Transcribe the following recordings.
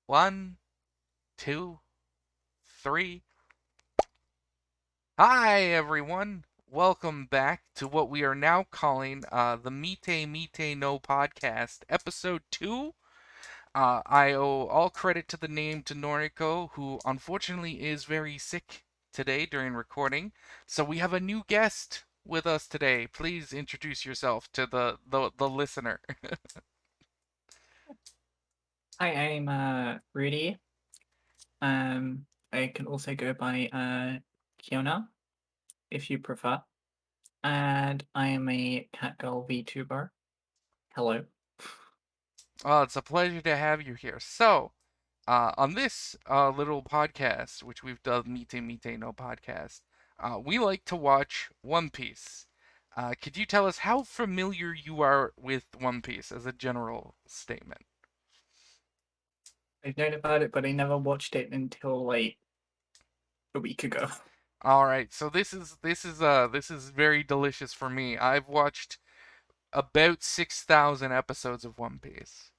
One, two, three. Hi, everyone. Welcome back to what we are now calling the Mite No podcast, episode 2. I owe all credit to the name to Noriko, who unfortunately is very sick today during recording. So we have a new guest with us today. Please introduce yourself to the listener. Hi, I'm Rudy. I can also go by Kiona if you prefer. And I am a Catgirl VTuber. Hello. Well, it's a pleasure to have you here. So, on this little podcast, which we've dubbed Mite No podcast, we like to watch One Piece. Could you tell us how familiar you are with One Piece as a general statement? I've known about it, but I never watched it until like a week ago. All right, so this is very delicious for me. I've watched about 6,000 episodes of One Piece.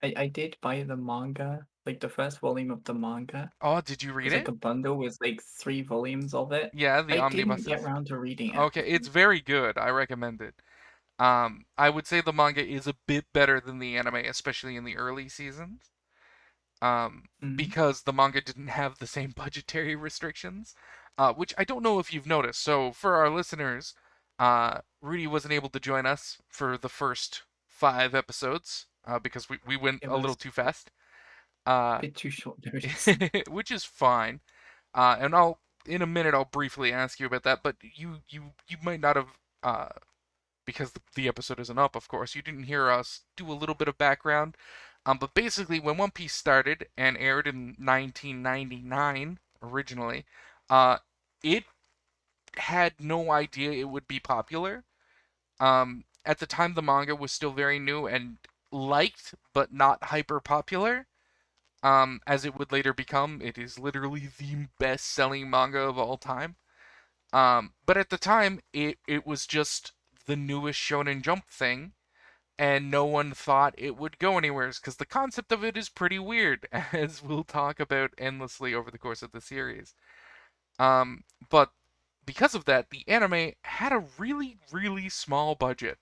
I did buy the manga, like the first volume of the manga. Oh, did you It read was like it? a bundle with like 3 volumes of it. Yeah, the I didn't get omnibuses. around to reading it. Okay, it's very good. I recommend it. I would say the manga is a bit better than the anime, especially in the early seasons. Mhm. Because the manga didn't have the same budgetary restrictions, which I don't know if you've noticed. So for our listeners, Rudy wasn't able to join us for the first 5 episodes because we went It a little was too fast, a uh, bit too short notice. which is fine. And I'll in a minute I'll briefly ask you about that, but you might not have because the episode isn't up, of course. You didn't hear us do a little bit of background. But basically, when One Piece started and aired in 1999 originally, uh, it had no idea it would be popular. At the time, the manga was still very new and liked, but not hyper popular. As it would later become, it is literally the best-selling manga of all time. But at the time, it was just the newest Shonen Jump thing, and no one thought it would go anywhere because the concept of it is pretty weird, as we'll talk about endlessly over the course of the series. But because of that, the anime had a really, really small budget,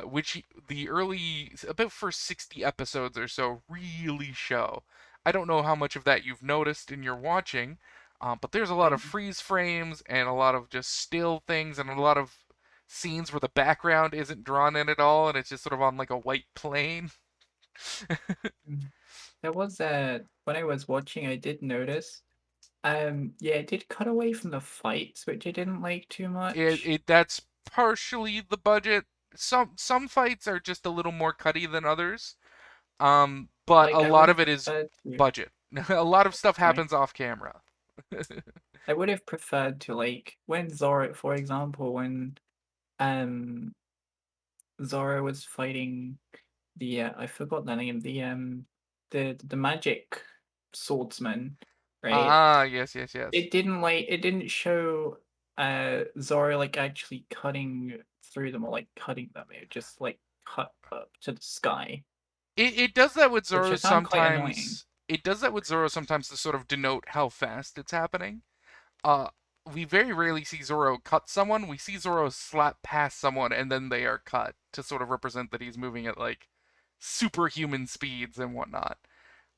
which the early, about first 60 episodes or so, really show. I don't know how much of that you've noticed in your watching, but there's a lot I of freeze frames and a lot of just still things and a lot of scenes where the background isn't drawn in at all and it's just sort of on like a white plane. Mm. There was when I was watching, I did notice. Yeah, it did cut away from the fights, which I didn't like too much. That's partially the budget. Some fights are just a little more cutty than others. But Like a I would lot have of it is preferred to, budget. A lot of stuff right? happens off camera. I would have preferred to like when Zoro, for example, when um Zoro was fighting the I forgot the name, the magic swordsman, right? Ah, yes, yes, yes. It didn't show Zoro like actually cutting through them or like cutting them. It just like cut up to the sky, It does that with which Zoro I found quite annoying. sometimes. It does that with Zoro sometimes to sort of denote how fast it's happening. Uh, we very rarely see Zoro cut someone. We see Zoro slap past someone and then they are cut to sort of represent that he's moving at like superhuman speeds and whatnot.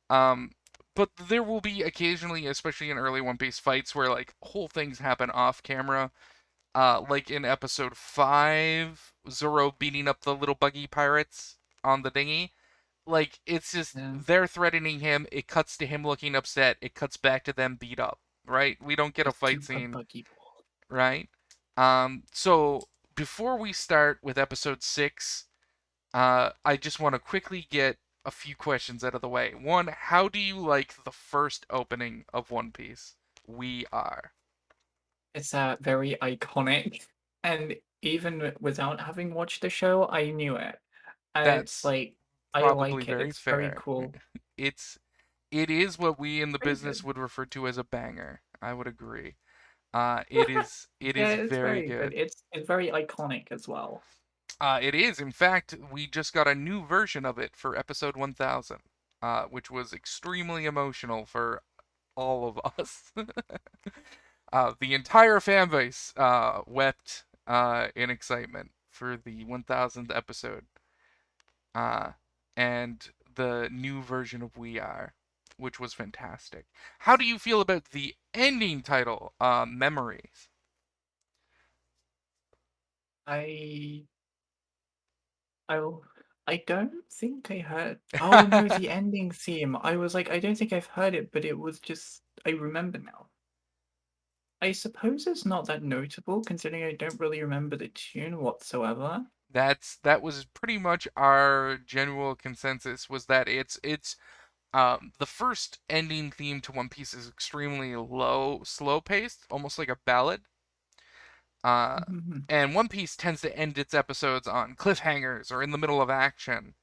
Um, but there will be occasionally, especially in early One Piece fights, where like whole things happen off camera. Like in episode 5, Zoro beating up the little buggy pirates on the dinghy. Like it's just Yeah, they're threatening him. It cuts to him looking upset. It cuts back to them beat up. Right? We don't get the a fight super scene. buggy ball. Right? So before we start with episode 6, I just want to quickly get a few questions out of the way. One, how do you like the first opening of One Piece? We are. It's very iconic, and even without having watched the show, I knew it. It's That's like I probably like it. very It's very fair. cool. It's it is what we in the Pretty business good. would refer to as a banger. I would agree. It Yeah, is it's very very good. good. It's very iconic as well. It is. In fact, we just got a new version of it for episode 1000. which was extremely emotional for all of us. The entire fan base wept in excitement for the 1000th episode uh, and the new version of We Are, which was fantastic. How do you feel about the ending title, Memories? I Oh, I don't think I heard. Oh no, the ending theme. I was like, I don't think I've heard it, but it was just. I remember now. I suppose it's not that notable considering I don't really remember the tune whatsoever. That was pretty much our general consensus was that it's the first ending theme to One Piece is extremely low, slow paced, almost like a ballad. Uh, Mhm. and One Piece tends to end its episodes on cliffhangers or in the middle of action.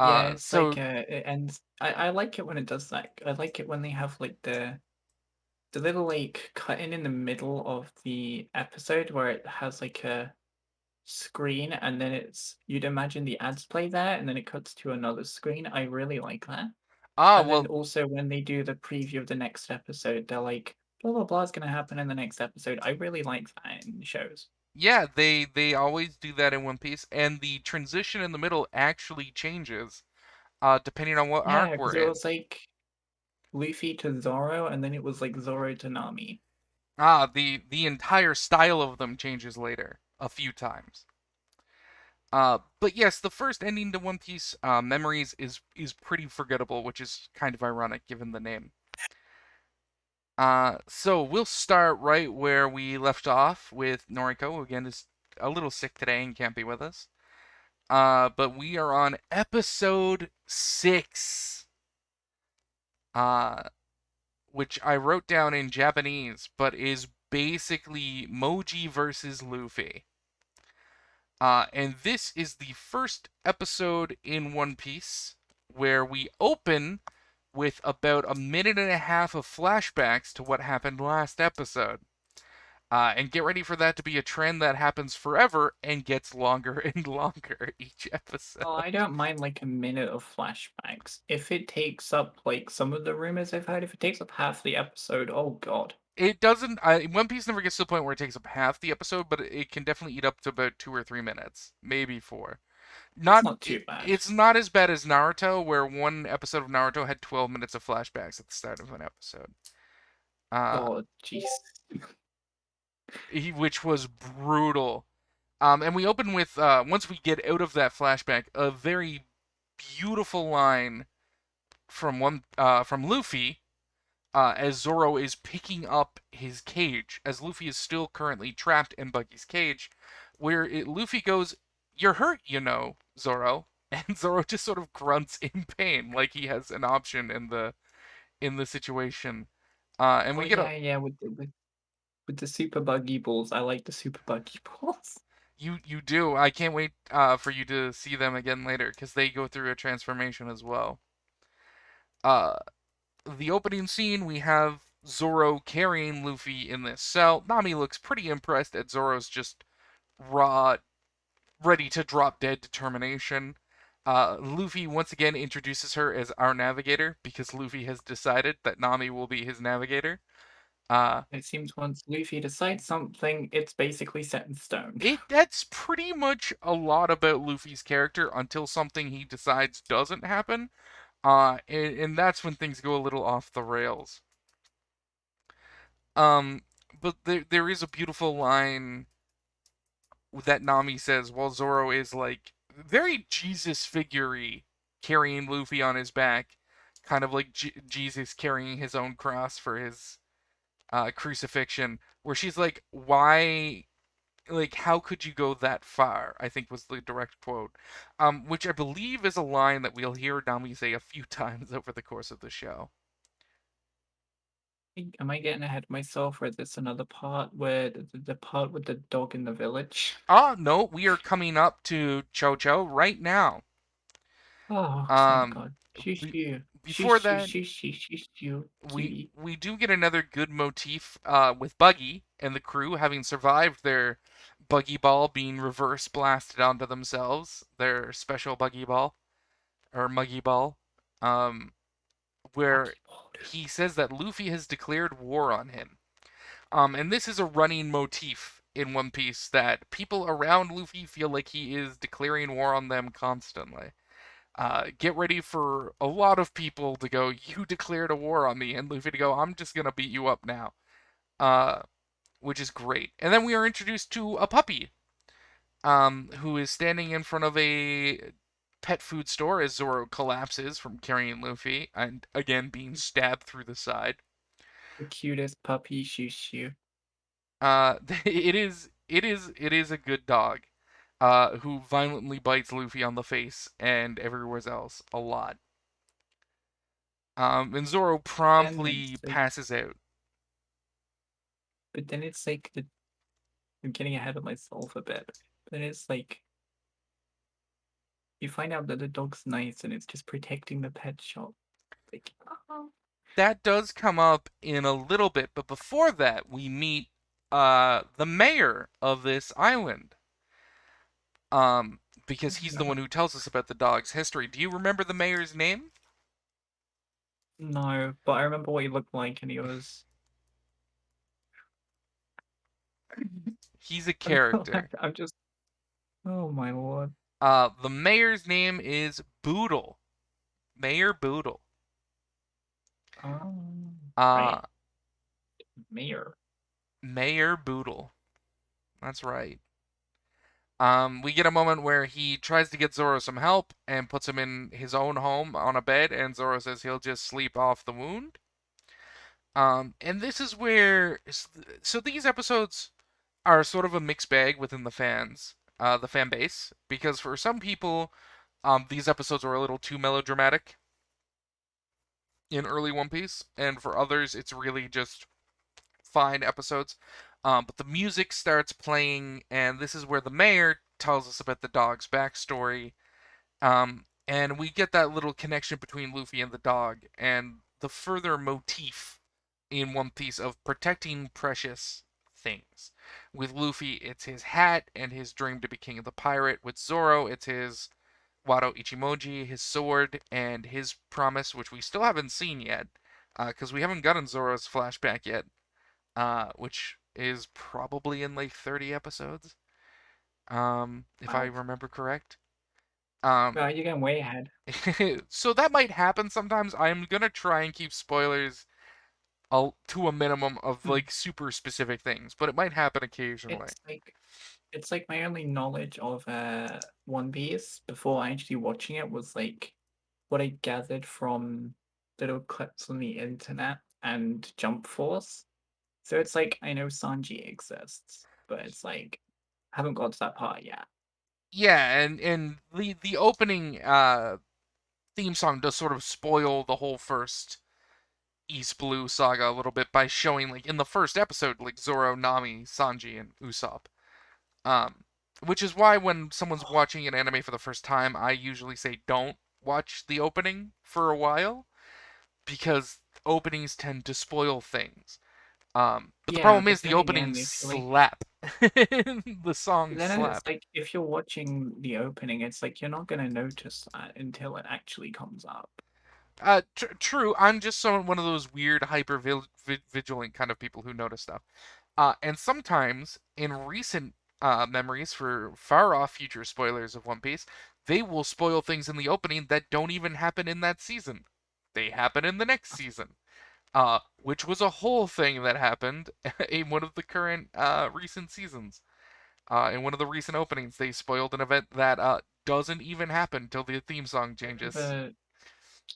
Yeah, it's So like it ends. I like it when it does that. I like it when they have like the little like cut in the middle of the episode where it has like a screen and then you'd imagine the ads play there and then it cuts to another screen. I really like that. And then well, also when they do the preview of the next episode, they're like, blah blah blah is gonna happen in the next episode. I really like that in shows. yeah, they always do that in One Piece, and the transition in the middle actually changes depending on what Yeah, arc because we're it in. was like Luffy to Zoro, and then it was like Zoro to Nami. The entire style of them changes later a few times. But yes, the first ending to One Piece, Memories, is pretty forgettable, which is kind of ironic given the name. So we'll start right where we left off with Noriko. Again, is a little sick today and can't be with us. But we are on episode 6. Uh, which I wrote down in Japanese, but is basically Moji versus Luffy. And this is the first episode in One Piece where we open with about a minute and a half of flashbacks to what happened last episode. And get ready for that to be a trend that happens forever and gets longer and longer each episode. Oh, I don't mind like a minute of flashbacks. If it takes up like some of the rumors I've heard, if it takes up half the episode, oh god. It doesn't. One Piece never gets to the point where it takes up half the episode, but it can definitely eat up to about 2 or 3 minutes, maybe four. That's Not. not too bad. It's not as bad as Naruto, where one episode of Naruto had 12 minutes of flashbacks at the start of an episode. Uh, God, jeez. which was brutal. And we open with once we get out of that flashback, a very beautiful line from Luffy as Zoro is picking up his cage, as Luffy is still currently trapped in Buggy's cage, Luffy goes, "You're hurt, you know, Zoro," and Zoro just sort of grunts in pain, like he has an option in the situation. And Oh we get a yeah, yeah, with the super buggy balls. I like the super buggy balls. you do. I can't wait for you to see them again later because they go through a transformation as well. Uh, the opening scene, we have Zoro carrying Luffy in this cell. Nami looks pretty impressed at Zoro's just raw, ready to drop dead determination. Luffy once again introduces her as our navigator because Luffy has decided that Nami will be his navigator. Uh, It seems once Luffy decides something, it's basically set in stone. that's pretty much a lot about Luffy's character until something he decides doesn't happen. And that's when things go a little off the rails. Um, but there is a beautiful line that Nami says while Zoro is like very Jesus figure-y, carrying Luffy on his back, kind of like Jesus carrying his own cross for his crucifixion, where she's like, "Why? Like, how could you go that far?" I think was the direct quote, which I believe is a line that we'll hear Nami say a few times over the course of the show. Am I getting ahead of myself, or is this another part where the part with the dog in the village? No, we are coming up to Cho Cho right now. Oh, thank Um, God. Shush be- you. before Shush you, that, shush you, shush you, we cutie. we do get another good motif with Buggy and the crew having survived their buggy ball being reverse blasted onto themselves, their special buggy ball or muggy ball. um, where Rocky World. he says that Luffy has declared war on him. And this is a running motif in One Piece that people around Luffy feel like he is declaring war on them constantly. Get ready for a lot of people to go, "You declared a war on me," and Luffy to go, "I'm just gonna beat you up now," uh, which is great. And then we are introduced to a puppy, who is standing in front of a pet food store as Zoro collapses from carrying Luffy and again being stabbed through the side. The cutest puppy shoo shoo. it is a good dog, who violently bites Luffy on the face and everywhere else a lot. And Zoro Then it's promptly like, passes out. but then it's like I'm getting ahead of myself a bit. But then it's like you find out that the dog's nice and it's just protecting the pet shop. Like, oh. That does come up in a little bit, but before that, we meet the mayor of this island. Because he's the one No, who tells us about the dog's history. Do you remember the mayor's name? no, but I remember what he looked like, and he was. He's a I'm, character. I'm just. Oh my lord. The mayor's name is Boodle. Mayor Boodle. Uh, Right. Mayor. Mayor Boodle. That's right. We get a moment where he tries to get Zoro some help and puts him in his own home on a bed, and Zoro says he'll just sleep off the wound. And this is where, so these episodes are sort of a mixed bag within the fan base, because for some people, these episodes are a little too melodramatic in early One Piece, and for others, it's really just fine episodes. But the music starts playing, and this is where the mayor tells us about the dog's backstory. And we get that little connection between Luffy and the dog, and the further motif in One Piece of protecting precious things. With Luffy, it's his hat and his dream to be king of the pirate. With Zoro, it's his Wado Ichimoji, his sword, and his promise, which we still haven't seen yet, because we haven't gotten Zoro's flashback yet, which is probably in like 30 episodes, if I Wow. remember correct. Um, You're getting way ahead. so that might happen sometimes. I'm gonna try and keep spoilers to a minimum of Hmm. like super specific things, but it might happen occasionally. It's like it's like my only knowledge of One Piece before actually watching it was like what I gathered from little clips on the internet and Jump Force. So it's like I know Sanji exists, but it's like I haven't got to that part yet. Yeah, and the opening theme song does sort of spoil the whole first East Blue saga a little bit by showing like in the first episode like Zoro, Nami, Sanji, and Usopp. Um, which is why when someone's watching an anime for the first time, I usually say don't watch the opening for a while because openings tend to spoil things. But the Yeah, problem is but the then openings again, if you like, slap. The songs then it's slap. like if you're watching the opening, it's like you're not gonna notice that until it actually comes up. True. I'm just one of those weird, hyper vigilant kind of people who notice stuff. And sometimes in recent memories for far off future spoilers of One Piece, they will spoil things in the opening that don't even happen in that season. They happen in the next season. Which was a whole thing that happened in one of the current recent seasons. In one of the recent openings, they spoiled an event that doesn't even happen till the theme song I changes. remember,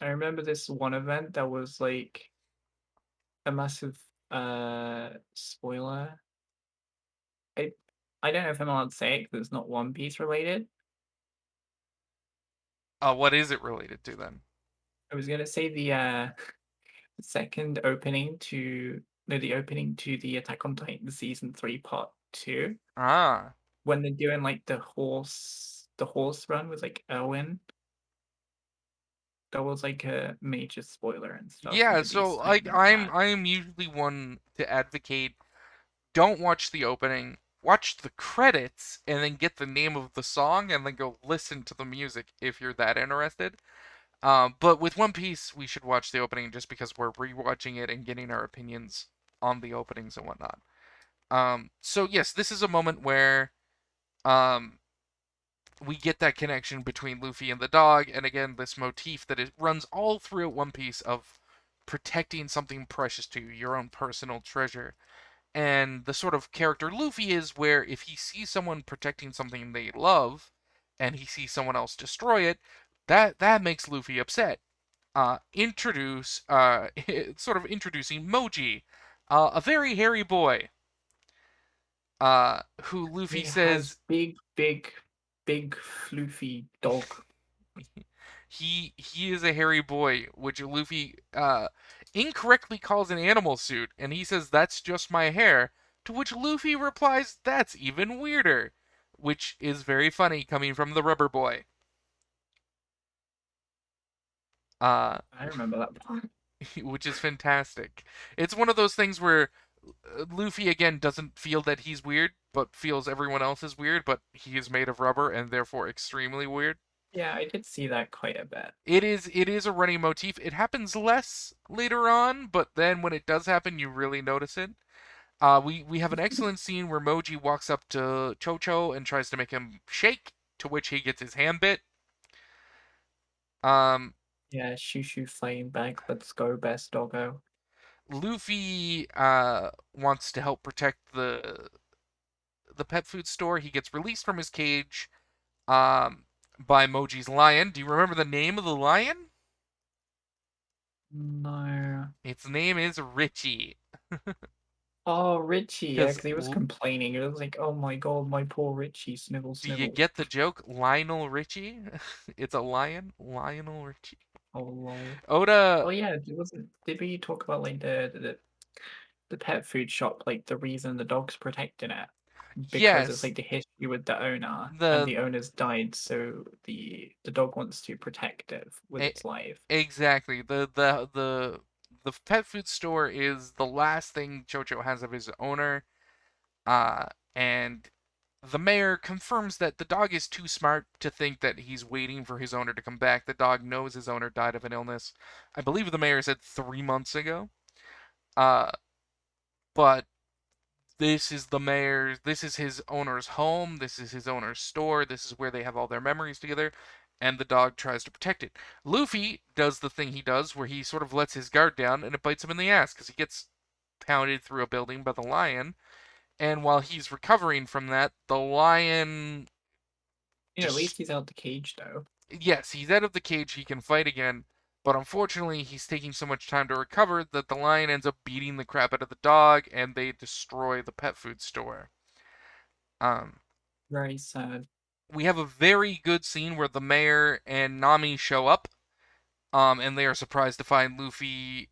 I remember this one event that was like a massive spoiler. I I don't know if I'm allowed to say it because it's not One Piece related. What is it related to then? I was gonna say the second opening to no, the opening to the Attack on Titan season 3 part 2 Ah, when they're doing like the horse run with like Erwin. That was like a major spoiler and stuff yeah. So nobody's like, talking I'm about. I am usually one to advocate don't watch the opening, watch the credits, and then get the name of the song, and then go listen to the music if you're that interested. But with One Piece, we should watch the opening just because we're rewatching it and getting our opinions on the openings and whatnot. So yes, this is a moment where um, we get that connection between Luffy and the dog, and again, this motif that it runs all throughout One Piece of protecting something precious to you, your own personal treasure. And the sort of character Luffy is where if he sees someone protecting something they love, and he sees someone else destroy it, that makes Luffy upset. Sort of introducing Moji, a very hairy boy, who Luffy He says has big, big, big, floofy dog. he is a hairy boy, which Luffy incorrectly calls an animal suit, and he says that's just my hair. To which Luffy replies, "That's even weirder," which is very funny coming from the rubber boy. Uh, I remember that part. which is fantastic. It's one of those things where Luffy again doesn't feel that he's weird, but feels everyone else is weird, but he is made of rubber and therefore extremely weird. Yeah, I did see that quite a bit. It is a running motif. It happens less later on, but then when it does happen, you really notice it. We have an excellent scene where Moji walks up to Chocho and tries to make him shake, to which he gets his hand bit. Um, Yeah, shoo shoo fighting back. Let's go, best doggo. Luffy wants to help protect the pet food store. He gets released from his cage by Moji's lion. Do you remember the name of the lion? No. Its name is Richie. Oh, Richie. Yeah, Because because he was complaining. It was like, oh my god, my poor Richie. Snivel, do you snivel. get the joke? Lionel Richie? It's a lion? Lionel Richie. Oh lol. Oda, Oh yeah, it wasn't. Did we talk about like the pet food shop? Like the reason the dog's protecting it because it's yes, like the history with the owner, and the the owner's died, so the dog wants to protect it with e- its life. exactly the pet food store is the last thing Chocho has of his owner. Uh, and the mayor confirms that the dog is too smart to think that he's waiting for his owner to come back. The dog knows his owner died of an illness. I believe the mayor said 3 months ago. Uh, but this is his owner's home, this is his owner's store, this is where they have all their memories together, and the dog tries to protect it. Luffy does the thing he does where he sort of lets his guard down and it bites him in the ass because he gets pounded through a building by the lion, and while he's recovering from that, the lion At just least he's out the cage though. yes, he's out of the cage, he can fight again, but unfortunately he's taking so much time to recover that the lion ends up beating the crap out of the dog and they destroy the pet food store. Um, Very sad. we have a very good scene where the mayor and Nami show up, and they are surprised to find Luffy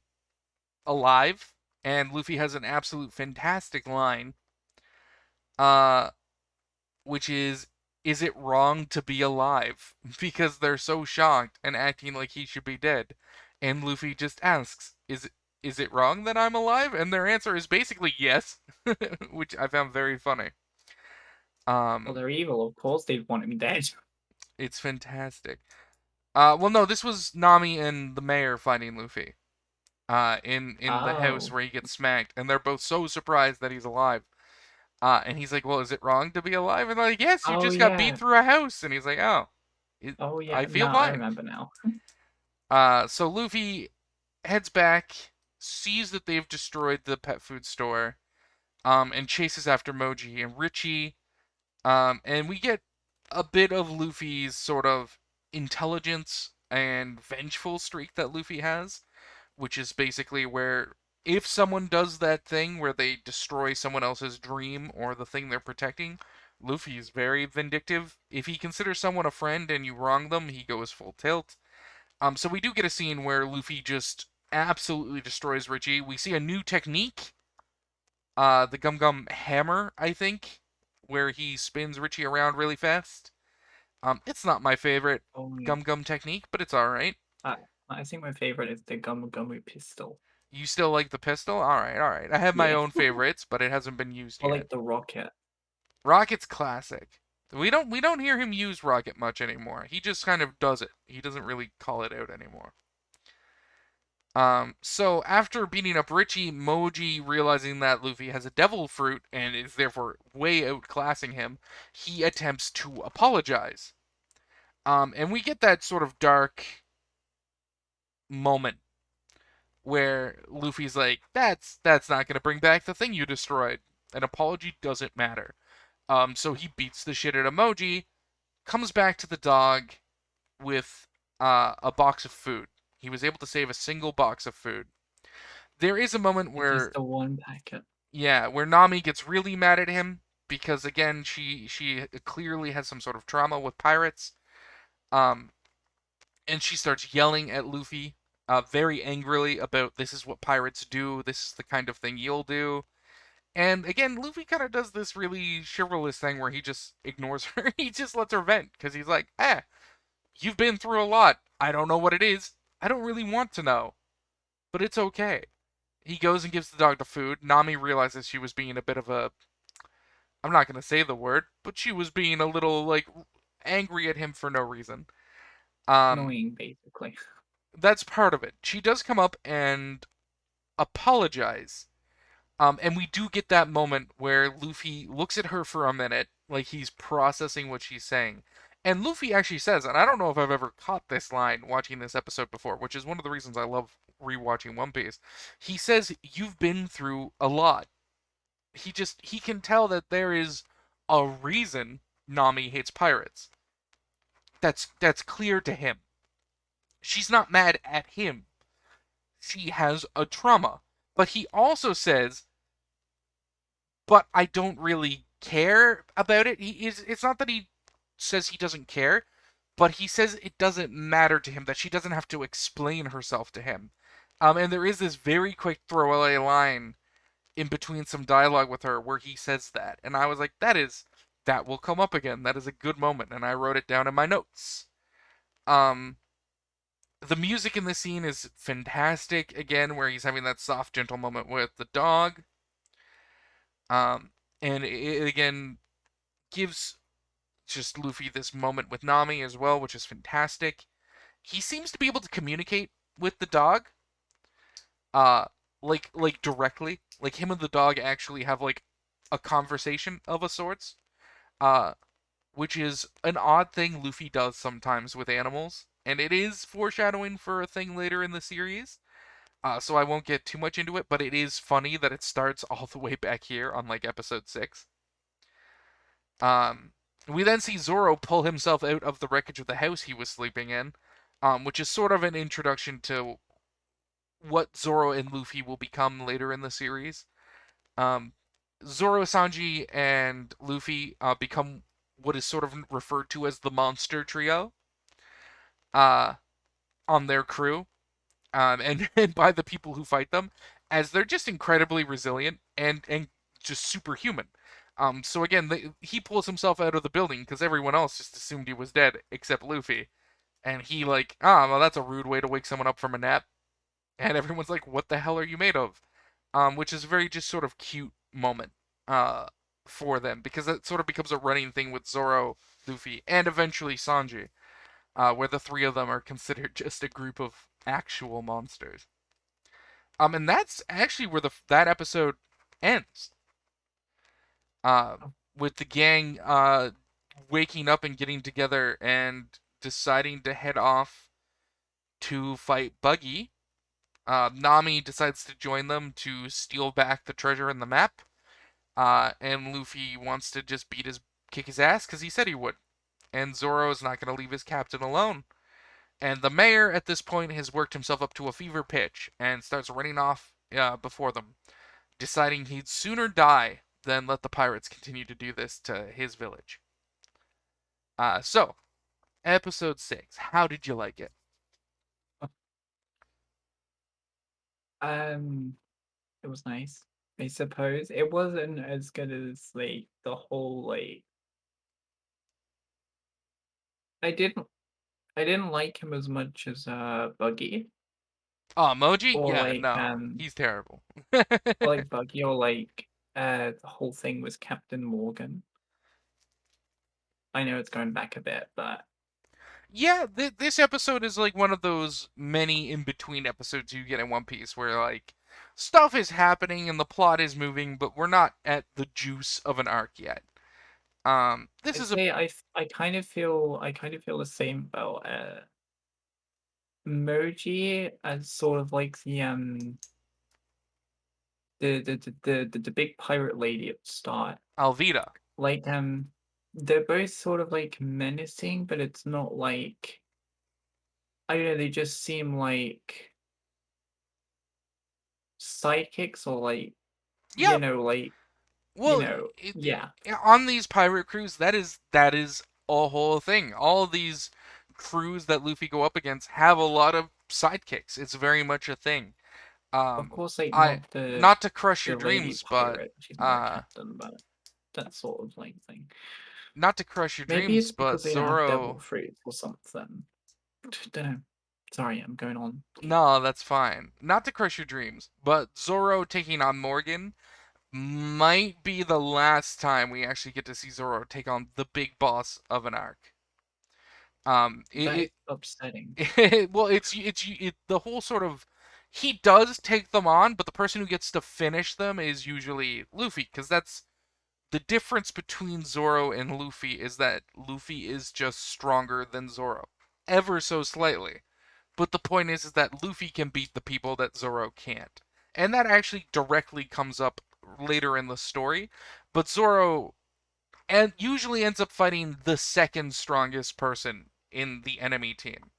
alive. And Luffy has an absolute fantastic line, uh, which is it wrong to be alive?" Because they're so shocked and acting like he should be dead. And Luffy just asks, is it wrong that I'm alive? And their answer is basically yes, which I found very funny. Well, Um, they're evil. Of course, they'd want him dead. it's fantastic. Well, no, this was Nami and the mayor fighting Luffy. In the house Oh. where he gets smacked, and they're both so surprised that he's alive. And he's like, "Well, is it wrong to be alive?" And they're like, "Yes, you Oh just got beat yeah. through a house." And he's like, "Oh, Oh I yeah. feel No, I fine." remember now. So Luffy heads back, sees that they've destroyed the pet food store, and chases after Moji and Richie. And we get a bit of Luffy's sort of intelligence and vengeful streak that Luffy has, which is basically where if someone does that thing where they destroy someone else's dream or the thing they're protecting, Luffy is very vindictive. If he considers someone a friend and you wrong them, he goes full tilt. So we do get a scene where Luffy just absolutely destroys Richie. We see a new technique, the Gum Gum Hammer, I think, where he spins Richie around really fast. It's not my favorite Oh yeah. Gum Gum technique, but it's all right. I, I think my favorite is the Gum Gummy pistol. You still like the pistol? All right, all right. I have my Yeah. own favorites, but it hasn't been used Or yet. like the rocket. Rocket's classic. We don't hear him use rocket much anymore. He just kind of does it. He doesn't really call it out anymore. So after beating up Richie, Moji realizing that Luffy has a devil fruit and is therefore way outclassing him, he attempts to apologize. And we get that sort of dark moment where Luffy's like, "That's not gonna bring back the thing you destroyed. An apology doesn't matter." So he beats the shit out of Moji, comes back to the dog with a box of food. He was able to save a single box of food. There is a moment Just where, the one packet. yeah, where Nami gets really mad at him because again she clearly has some sort of trauma with pirates. Um, and she starts yelling at Luffy, very angrily about this is what pirates do. This is the kind of thing you'll do. And again, Luffy kind of does this really chivalrous thing where he just ignores her. He just lets her vent because he's like, you've been through a lot. I don't know what it is. I don't really want to know, but it's okay. He goes and gives the dog the food. Nami realizes she was being a bit of a, I'm not going to say the word, but she was being a little, like, angry at him for no reason. Um, Annoying, basically. that's part of it. She does come up and apologize. And we do get that moment where Luffy looks at her for a minute, like he's processing what she's saying. And Luffy actually says, and I don't know if I've ever caught this line watching this episode before, which is one of the reasons I love rewatching One Piece. He says, "You've been through a lot." He can tell that there is a reason Nami hates pirates. That's clear to him. She's not mad at him. She has a trauma. But he also says, but I don't really care about it. It's not that he says he doesn't care, but he says it doesn't matter to him, that she doesn't have to explain herself to him. And there is this very quick throwaway line in between some dialogue with her where he says that. And I was like, that will come up again. That is a good moment, and I wrote it down in my notes. Um the music in this scene is fantastic again, where he's having that soft gentle moment with the dog. Um and it again gives just Luffy this moment with Nami as well, which is fantastic. He seems to be able to communicate with the dog, uh, like directly. Like him and the dog actually have like a conversation of a sorts, uh, which is an odd thing Luffy does sometimes with animals, and it is foreshadowing for a thing later in the series. So I won't get too much into it, but it is funny that it starts all the way back here on like episode 6. Um, we then see Zoro pull himself out of the wreckage of the house he was sleeping in, which is sort of an introduction to what Zoro and Luffy will become later in the series. Um, Zoro, Sanji, and Luffy become what is sort of referred to as the Monster Trio uh, on their crew, and by the people who fight them, as they're just incredibly resilient and just superhuman. So again, he pulls himself out of the building because everyone else just assumed he was dead except Luffy, and he like, well, that's a rude way to wake someone up from a nap, and everyone's like, what the hell are you made of? Which is a very just sort of cute moment, uh, for them because it sort of becomes a running thing with Zoro, Luffy, and eventually Sanji, where the three of them are considered just a group of actual monsters. And that's actually where that episode ends. Uh, with the gang waking up and getting together and deciding to head off to fight Buggy. Nami decides to join them to steal back the treasure and the map. And Luffy wants to just kick his ass because he said he would. And Zoro is not going to leave his captain alone. And the mayor at this point has worked himself up to a fever pitch and starts running off before them, deciding he'd sooner die than let the pirates continue to do this to his village. So, episode 6. How did you like it? Um, it was nice. I suppose it wasn't as good as like the whole like I didn't I didn't like him as much as Buggy Oh, Moji? or Yeah, like no. He's terrible. Buggy or like the whole thing was Captain Morgan. I know it's going back a bit, but Yeah, this episode is like one of those many in between episodes you get in One Piece where like stuff is happening and the plot is moving, but we're not at the juice of an arc yet. This I'd is a say I kind of feel the same about Moji as sort of like the big pirate lady at the start. Alvida. Like they're both sort of like menacing, but it's not like I don't know, they just seem like sidekicks or like Yep. like Well, yeah. on these pirate crews, that is a whole thing. All of these crews that Luffy go up against have a lot of sidekicks. It's very much a thing. Of Um, course, like I not not to crush your the lady dreams, but pirate. She's more a uh, captain, but that sort of like thing. not to crush your Maybe dreams, it's but because they don't have devil Zoro. fruit or something. Don't know. Sorry, I'm going on. No, that's fine. Not to crush your dreams, but Zoro taking on Morgan might be the last time we actually get to see Zoro take on the big boss of an arc. That is upsetting. Well, the whole sort of he does take them on, but the person who gets to finish them is usually Luffy, because that's the difference between Zoro and Luffy is that Luffy is just stronger than Zoro, ever so slightly. But the point is that Luffy can beat the people that Zoro can't, and that actually directly comes up later in the story. But Zoro and usually ends up fighting the second strongest person in the enemy team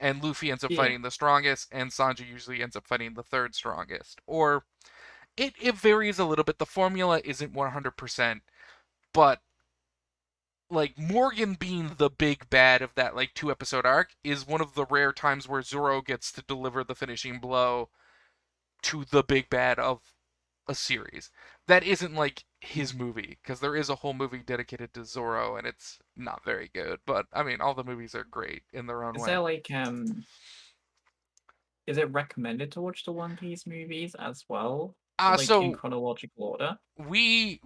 and Luffy ends up Yeah. fighting the strongest, and Sanji usually ends up fighting the third strongest. Or it varies a little bit. The formula isn't 100%, but like Morgan being the big bad of that like 2 episode arc is one of the rare times where Zoro gets to deliver the finishing blow to the big bad of a series. That isn't like his movie because there is a whole movie dedicated to Zoro and it's not very good, but I mean all the movies are great in their own Is way. there like is it recommended to watch the One Piece movies as well? Like in So chronological order? we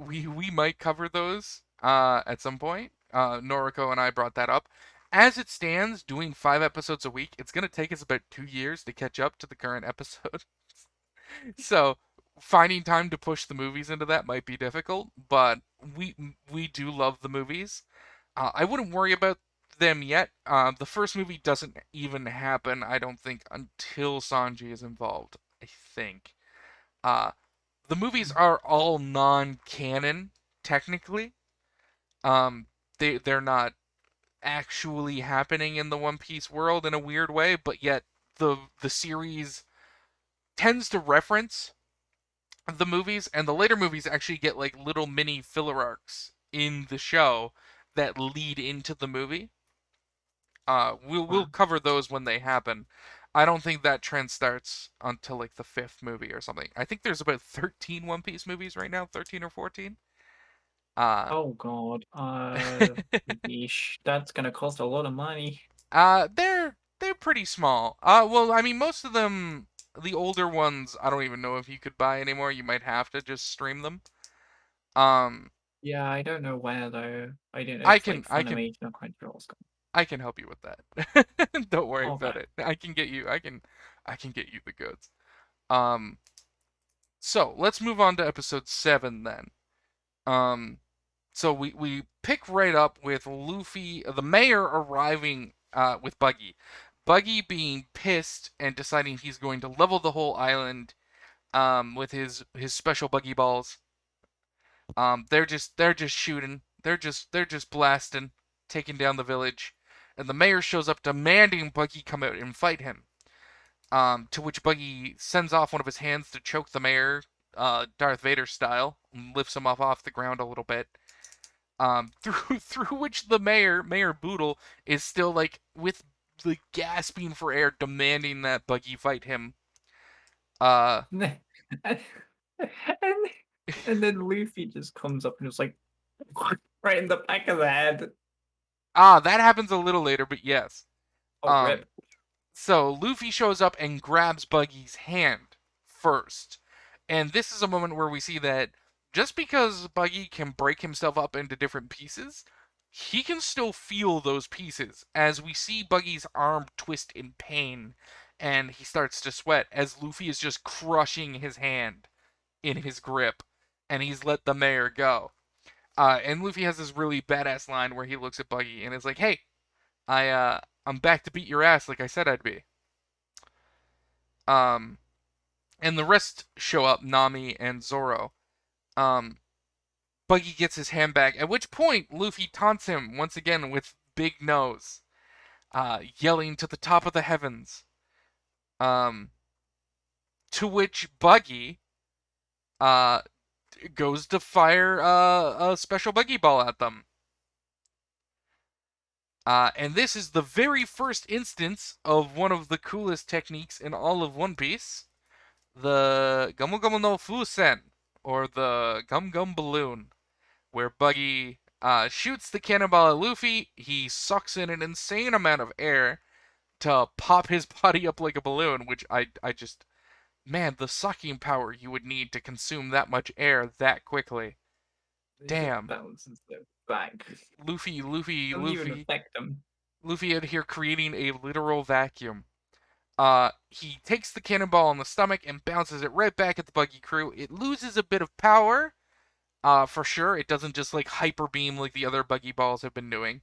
might cover those at some point. Noriko and I brought that up. As it stands, doing 5 episodes a week, it's gonna take us about 2 years to catch up to the current episode. So finding time to push the movies into that might be difficult, but we we do love the movies. I wouldn't worry about them yet. The first movie doesn't even happen, I don't think, until Sanji is involved. I think. Uh, the movies are all non-canon technically. Um, they're not actually happening in the One Piece world in a weird way, but yet the series tends to reference the movies, and the later movies actually get like little mini filler arcs in the show that lead into the movie. We'll Wow. cover those when they happen. I don't think that trend starts until like the fifth movie or something. I think there's about 13 One Piece movies right now, 13 or 14. Uh, Oh God. Yeesh. That's gonna cost a lot of money. they're pretty small. Well, I mean, most of them, the older ones, I don't even know if you could buy anymore. You might have to just stream them. Um, Yeah, I don't know where though. I don't know I if can, like I can, Funimation or Crunchyroll's gone. I can help you with that. Don't worry about Okay. it. I can get you the goods. Um, so let's move on to episode 7 then. Um, so we pick right up with Luffy, the mayor arriving with Buggy. Buggy being pissed and deciding he's going to level the whole island with his special buggy balls. They're just shooting. They're just blasting, taking down the village. And the mayor shows up demanding Buggy come out and fight him. To which Buggy sends off one of his hands to choke the mayor, Darth Vader style, and lifts him off the ground a little bit. Through which the Mayor Boodle, is still like with the gasping for air, demanding that Buggy fight him. Uh, And and then Luffy just comes up and just like right in the back of the head. that happens a little later, but yes. Oh, Um, rip. so Luffy shows up and grabs Buggy's hand first, and this is a moment where we see that just because Buggy can break himself up into different pieces he can still feel those pieces as we see Buggy's arm twist in pain and he starts to sweat as Luffy is just crushing his hand in his grip and he's let the mayor go. And Luffy has this really badass line where he looks at Buggy and is like, "Hey, I'm back to beat your ass like I said I'd be." Um, and the rest show up, Nami and Zoro. Um, Buggy gets his hand back, at which point Luffy taunts him once again with Big Nose, yelling to the top of the heavens. Um, to which Buggy uh, goes to fire a special Buggy Ball at them. And this is the very first instance of one of the coolest techniques in all of One Piece, the Gumu Gumu no Fusen, or the Gum Gum Balloon, where Buggy shoots the cannonball at Luffy. He sucks in an insane amount of air to pop his body up like a balloon, which I just, man, the sucking power you would need to consume that much air that quickly. It just Damn. bounces them back. Luffy, Luffy, Doesn't even Luffy, affect them. Luffy out here creating a literal vacuum. He takes the cannonball on the stomach and bounces it right back at the Buggy crew. It loses a bit of power, for sure. It doesn't just like hyper beam like the other Buggy balls have been doing.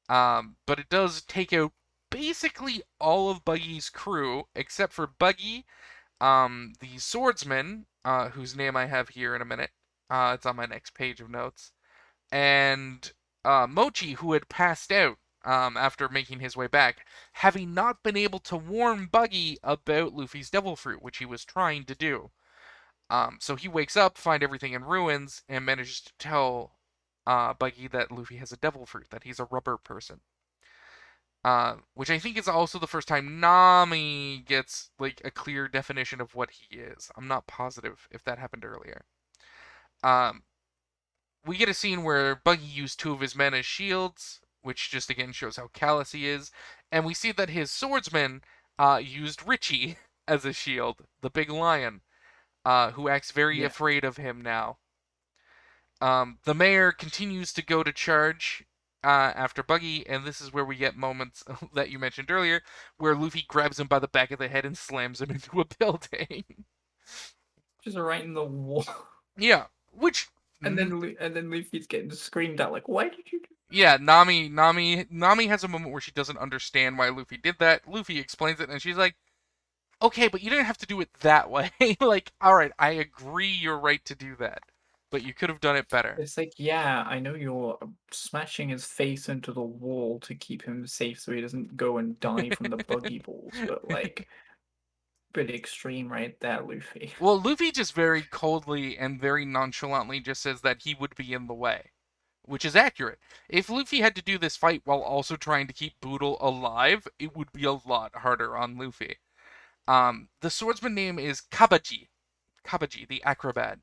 But it does take out basically all of Buggy's crew except for Buggy, the swordsman, whose name I have here in a minute. It's on my next page of notes, and Mochi, who had passed out after making his way back, having not been able to warn Buggy about Luffy's devil fruit, which he was trying to do. So he wakes up, find everything in ruins, and manages to tell Buggy that Luffy has a devil fruit, that he's a rubber person. Which I think is also the first time Nami gets like a clear definition of what he is. I'm not positive if that happened earlier. Um, we get a scene where Buggy used two of his men as shields, which just again shows how callous he is, and we see that his swordsman used Richie as a shield, the big lion, who acts very Yeah. afraid of him now. The mayor continues to go to charge after Buggy, and this is where we get moments that you mentioned earlier, where Luffy grabs him by the back of the head and slams him into a building. Just right in the wall. Yeah, which And then Luffy's getting screamed at like, why did you do yeah, Nami has a moment where she doesn't understand why Luffy did that. Luffy explains it, and she's like, "Okay, but you didn't have to do it that way. Like, all right, I agree, you're right to do that, but you could have done it better." It's like, yeah, I know you're smashing his face into the wall to keep him safe so he doesn't go and die from the buggy balls, but like, pretty extreme right there, Luffy. Well, Luffy just very coldly and very nonchalantly just says that he would be in the way, which is accurate. If Luffy had to do this fight while also trying to keep Boodle alive, it would be a lot harder on Luffy. The swordsman name is Kabaji. Kabaji, the acrobat.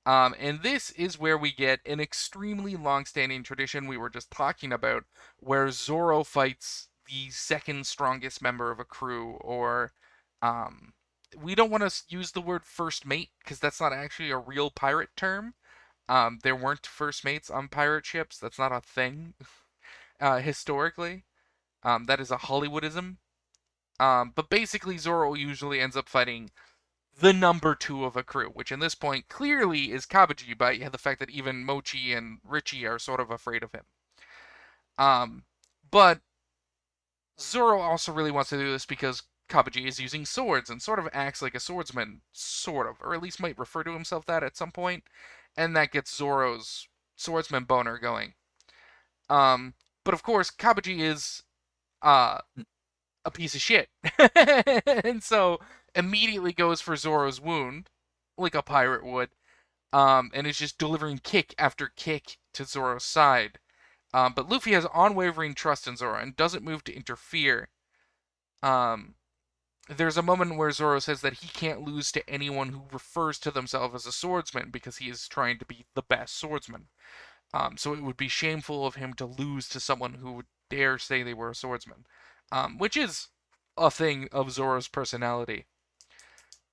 And this is where we get an extremely long-standing tradition we were just talking about, where Zoro fights the second strongest member of a crew, or um, we don't want to use the word first mate because that's not actually a real pirate term. There weren't first mates on pirate ships. That's not a thing historically. That is a Hollywoodism. But basically, Zoro usually ends up fighting the number two of a crew, which in this point clearly is Kabaji, by the fact that even Mochi and Richie are sort of afraid of him. But Zoro also really wants to do this because Kabaji is using swords and sort of acts like a swordsman, sort of, or at least might refer to himself that at some point, and that gets Zoro's swordsman boner going. But of course, Kabaji is uh, a piece of shit, and so immediately goes for Zoro's wound, like a pirate would, and is just delivering kick after kick to Zoro's side. But Luffy has unwavering trust in Zoro and doesn't move to interfere. Um, there's a moment where Zoro says that he can't lose to anyone who refers to themselves as a swordsman because he is trying to be the best swordsman. So it would be shameful of him to lose to someone who would dare say they were a swordsman, which is a thing of Zoro's personality.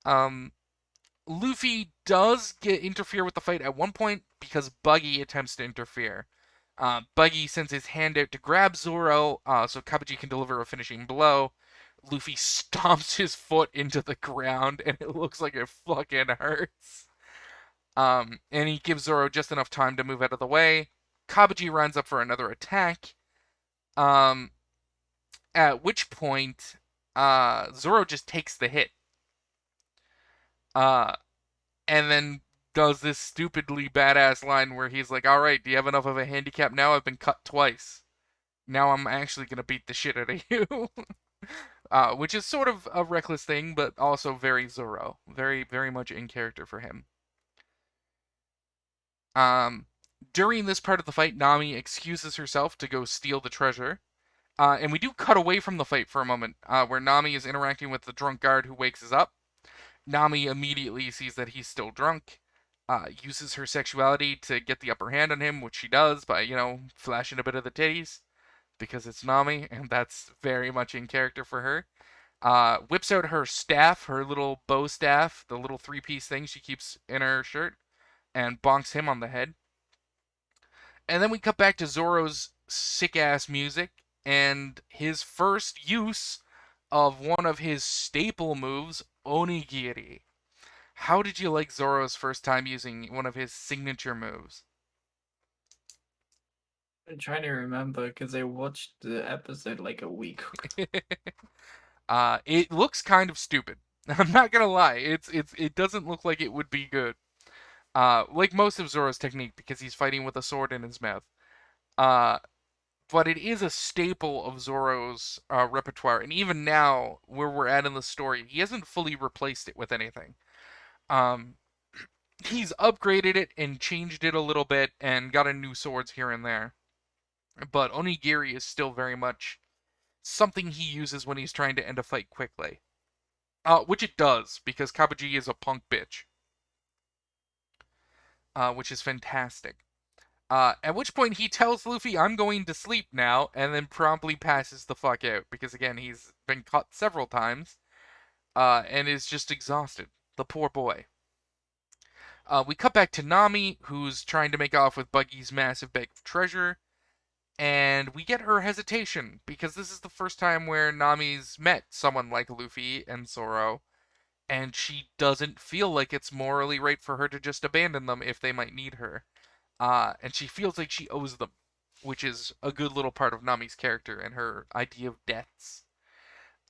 Um, Luffy does interfere with the fight at one point because Buggy attempts to interfere. Buggy sends his hand out to grab Zoro, so Kabuji can deliver a finishing blow. Luffy stomps his foot into the ground, and it looks like it fucking hurts. And he gives Zoro just enough time to move out of the way. Kabuji runs up for another attack. Um, at which point, Zoro just takes the hit. Uh, and then does this stupidly badass line where he's like, "All right, do you have enough of a handicap now? I've been cut twice. Now I'm actually gonna beat the shit out of you." Which is sort of a reckless thing, but also very Zoro, very very much in character for him. Um, During this part of the fight, Nami excuses herself to go steal the treasure. And we do cut away from the fight for a moment, where Nami is interacting with the drunk guard who wakes us up. Nami immediately sees that he's still drunk, uses her sexuality to get the upper hand on him, which she does by, flashing a bit of the titties, because it's Nami, and that's very much in character for her. Whips out her staff, her little bow staff, the little three-piece thing she keeps in her shirt, and bonks him on the head. And then we cut back to Zoro's sick-ass music, and his first use of one of his staple moves, Onigiri. How did you like Zoro's first time using one of his signature moves? I'm trying to remember because I watched the episode like a week ago. It looks kind of stupid. I'm not gonna lie. It doesn't look like it would be good. Like most of Zoro's technique because he's fighting with a sword in his mouth. Uh, but it is a staple of Zoro's repertoire, and even now, where we're at in the story, he hasn't fully replaced it with anything. Um, he's upgraded it and changed it a little bit and got a new swords here and there. But Onigiri is still very much something he uses when he's trying to end a fight quickly. Which it does, because Kabuji is a punk bitch. Which is fantastic. At which point he tells Luffy, "I'm going to sleep now," and then promptly passes the fuck out, because again, he's been cut several times, and is just exhausted. The poor boy. We cut back to Nami, who's trying to make off with Buggy's massive bag of treasure, and we get her hesitation because this is the first time where Nami's met someone like Luffy and Zoro, and she doesn't feel like it's morally right for her to just abandon them if they might need her. And she feels like she owes them, which is a good little part of Nami's character and her idea of debts.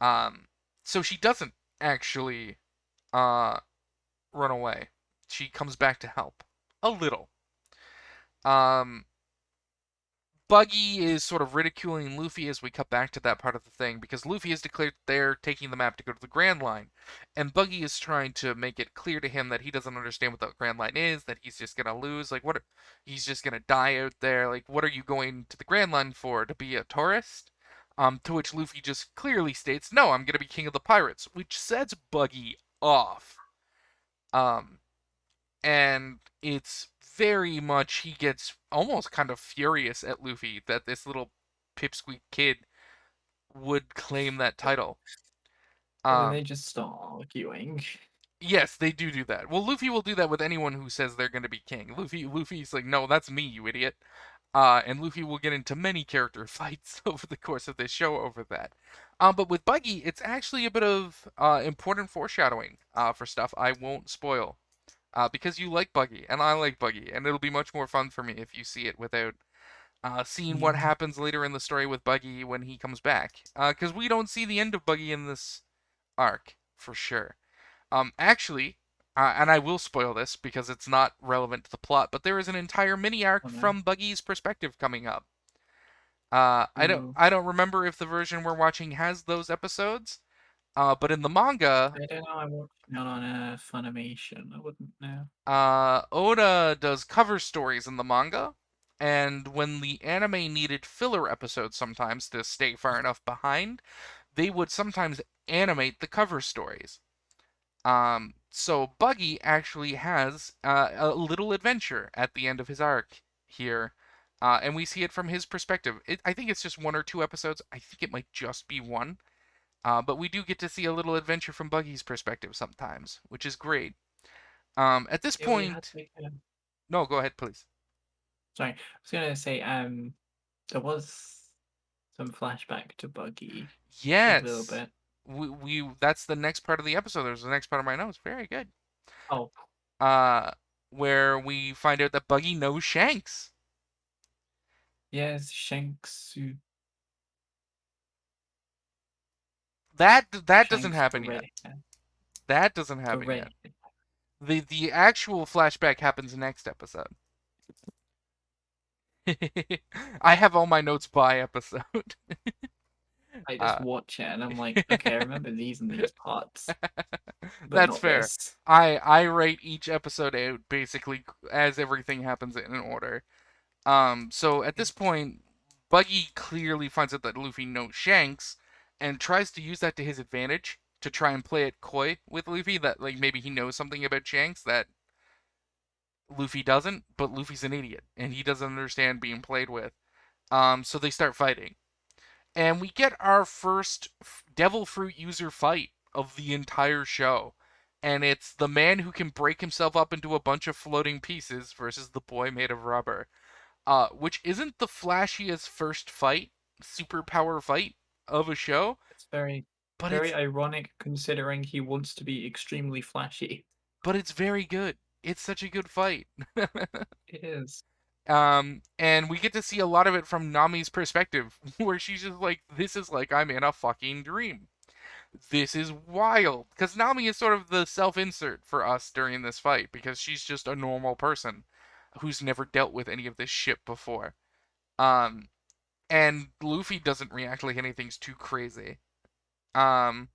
Um, so she doesn't actually uh, run away. She comes back to help a little. Um, Buggy is sort of ridiculing Luffy as we cut back to that part of the thing because Luffy has declared they're taking the map to go to the Grand Line, and Buggy is trying to make it clear to him that he doesn't understand what the Grand Line is, that he's just gonna lose, like what, he's just gonna die out there, like what are you going to the Grand Line for, to be a tourist? To which Luffy just clearly states, "No, I'm gonna be king of the pirates," which sets Buggy off. Um, and it's very much he gets almost kind of furious at Luffy that this little pipsqueak kid would claim that title. And then Um, they just start arguing. yes, they do that. Well, Luffy will do that with anyone who says they're going to be king. Luffy's like, "No, that's me, you idiot." And Luffy will get into many character fights over the course of this show over that. But with Buggy, it's actually a bit of important foreshadowing for stuff I won't spoil. Because you like Buggy and I like Buggy, and it'll be much more fun for me if you see it without seeing what Mm. happens later in the story with Buggy when he comes back. Because we don't see the end of Buggy in this arc for sure. Actually, and I will spoil this because it's not relevant to the plot, but there is an entire mini arc Oh no. from Buggy's perspective coming up. Ooh. I don't remember if the version we're watching has those episodes. But in the manga, I don't know. I'm watching it on Funimation. I wouldn't know. Oda does cover stories in the manga, and when the anime needed filler episodes sometimes to stay far enough behind, they would sometimes animate the cover stories. So Buggy actually has a little adventure at the end of his arc here, and we see it from his perspective. I think it's just one or two episodes. I think it might just be one, but we do get to see a little adventure from Buggy's perspective sometimes, which is great. At this Yeah, we had point, like no, go ahead, please. Sorry, I was gonna say there was some flashback to Buggy a little Yes. bit. We that's the next part of the episode. There's the next part of my notes. Very good. Oh, Uh where we find out that Buggy knows Shanks. yes, Shanks, That doesn't Shanks, the happen yet. red hair, That doesn't the happen red. yet. The actual flashback happens next episode. I have all my notes by episode. I just Uh, watch it and I'm like, okay, I remember these and these parts, but that's not fair. this. I rate each episode out basically as everything happens in an order. So at this point, Buggy clearly finds out that Luffy knows Shanks and tries to use that to his advantage to try and play it coy with Luffy that like maybe he knows something about Shanks that Luffy doesn't, but Luffy's an idiot and he doesn't understand being played with. So they start fighting. And we get our first Devil Fruit user fight of the entire show. And it's the man who can break himself up into a bunch of floating pieces versus the boy made of rubber. Which isn't the flashiest first fight, superpower fight of a show, It's very, but very ironic considering he wants to be extremely flashy. it's very good. It's such a good fight. It is. And we get to see a lot of it from Nami's perspective, where she's just like, "This is like I'm in a fucking dream. This is wild." Because Nami is sort of the self-insert for us during this fight because she's just a normal person who's never dealt with any of this shit before. Um, and Luffy doesn't react like anything's too crazy. Um,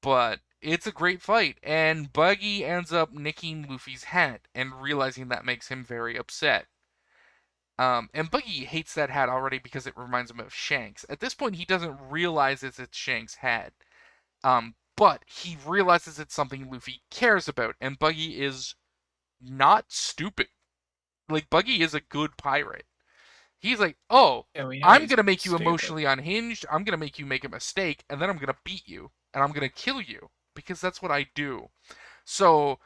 but it's a great fight, and Buggy ends up nicking Luffy's hat and realizing that makes him very upset. And Buggy hates that hat already because it reminds him of Shanks. At this point, he doesn't realize it's Shanks' hat. But he realizes it's something Luffy cares about, and Buggy is not stupid. Like, Buggy is a good pirate. He's like, oh, Yeah, we know I'm he's gonna make you stupid. emotionally unhinged. I'm gonna make you make a mistake, and then I'm gonna beat you, and I'm gonna kill you because that's what I do. So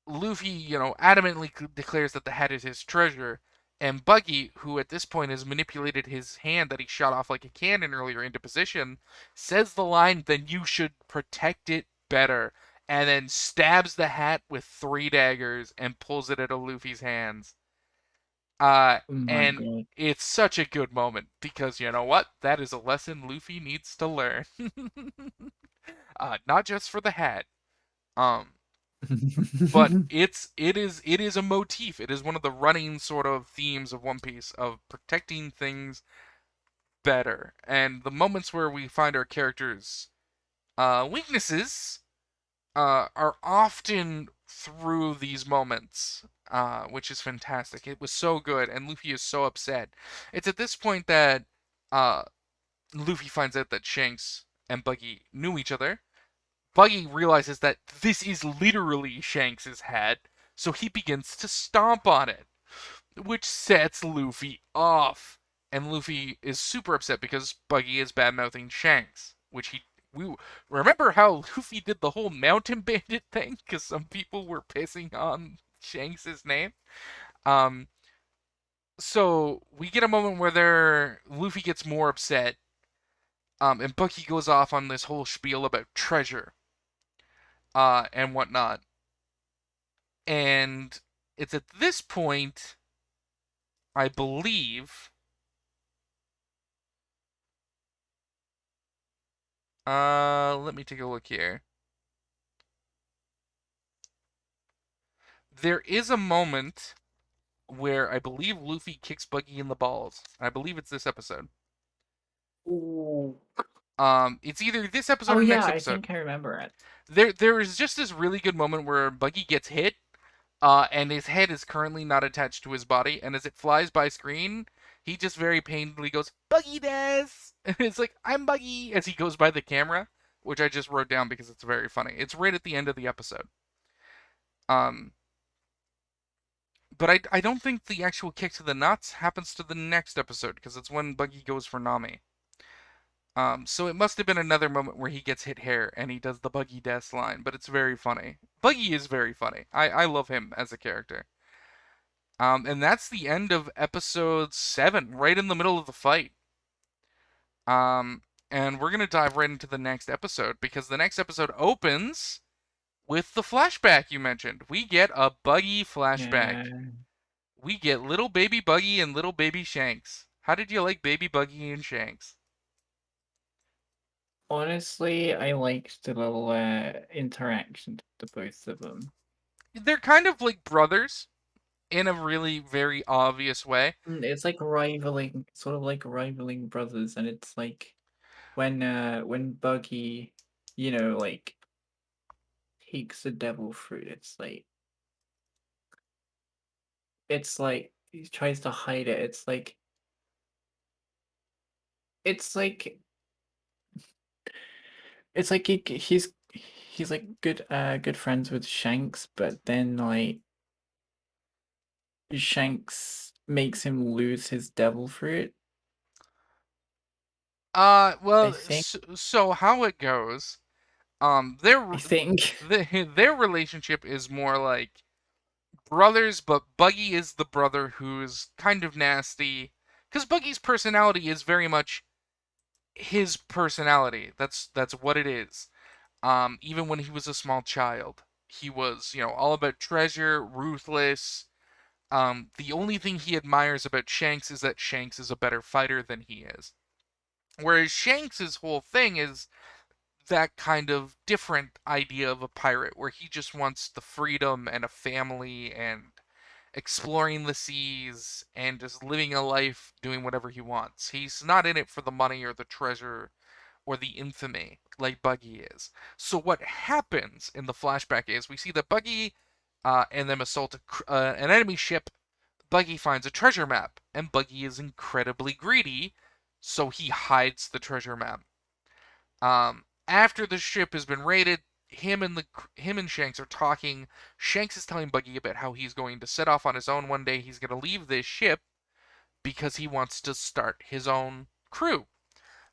Luffy, adamantly declares that the hat is his treasure, and Buggy, who at this point has manipulated his hand that he shot off like a cannon earlier into position, says the line, "Then you should protect it better," and then stabs the hat with three daggers and pulls it out of Luffy's hands. Oh my And god. it's such a good moment because you know what? That is a lesson Luffy needs to learn. Not just for the hat. Um, but it is a motif. It is one of the running sort of themes of One Piece of protecting things better. And the moments where we find our characters' weaknesses are often through these moments, which is fantastic. It was so good, and Luffy is so upset. It's at this point that uh, Luffy finds out that Shanks and Buggy knew each other. Buggy realizes that this is literally Shanks' hat, so he begins to stomp on it, which sets Luffy off. And Luffy is super upset because Buggy is bad mouthing Shanks, which we remember how Luffy did the whole Mountain Bandit thing because some people were pissing on Shanks' name. Um, so we get a moment where Luffy gets more upset, and Buggy goes off on this whole spiel about treasure, and whatnot. And it's at this point, I believe. Let me take a look here. There is a moment where I believe Luffy kicks Buggy in the balls. I believe it's this episode. Ooh. It's either this episode Oh or yeah, next I episode. think I remember it. There is just this really good moment where Buggy gets hit, and his head is currently not attached to his body, and as it flies by screen, he just very painfully goes, "Buggy des!" And it's like, "I'm Buggy," as he goes by the camera, which I just wrote down because it's very funny. It's right at the end of the episode. Um, but I don't think the actual kick to the nuts happens to the next episode because it's when Buggy goes for Nami. So it must have been another moment where he gets hit hair and he does the Buggy Death line, but it's very funny. Buggy is very funny. I love him as a character. And that's the end of episode 7, right in the middle of the fight. Um, and we're gonna dive right into the next episode because the next episode opens with the flashback you mentioned. We get a Buggy flashback. Yeah. We get little baby Buggy and little baby Shanks. How did you like baby Buggy and Shanks? Honestly, I liked the little interaction the both of them. They're kind of like brothers in a really very obvious way. It's like rivaling, sort of like rivaling brothers, and it's like when Buggy, like takes the devil fruit, it's like he tries to hide it. It's like it's like he's like good friends with Shanks, but then like Shanks makes him lose his devil fruit. I Well, think so how it goes, I think their relationship is more like brothers, but Buggy is the brother who's kind of nasty, because Buggy's personality is very much his personality. That's what it is. Even when he was a small child, he was, all about treasure, ruthless. The only thing he admires about Shanks is that Shanks is a better fighter than he is. Whereas Shanks's whole thing is that kind of different idea of a pirate where he just wants the freedom and a family and exploring the seas and just living a life doing whatever he wants. He's not in it for the money or the treasure or the infamy like Buggy is. So what happens in the flashback is we see that Buggy and them assault an enemy ship. Buggy finds a treasure map, and Buggy is incredibly greedy, so he hides the treasure map. After the ship has been raided, him and Shanks are talking. Shanks is telling Buggy about how he's going to set off on his own one day. He's going to leave this ship because he wants to start his own crew.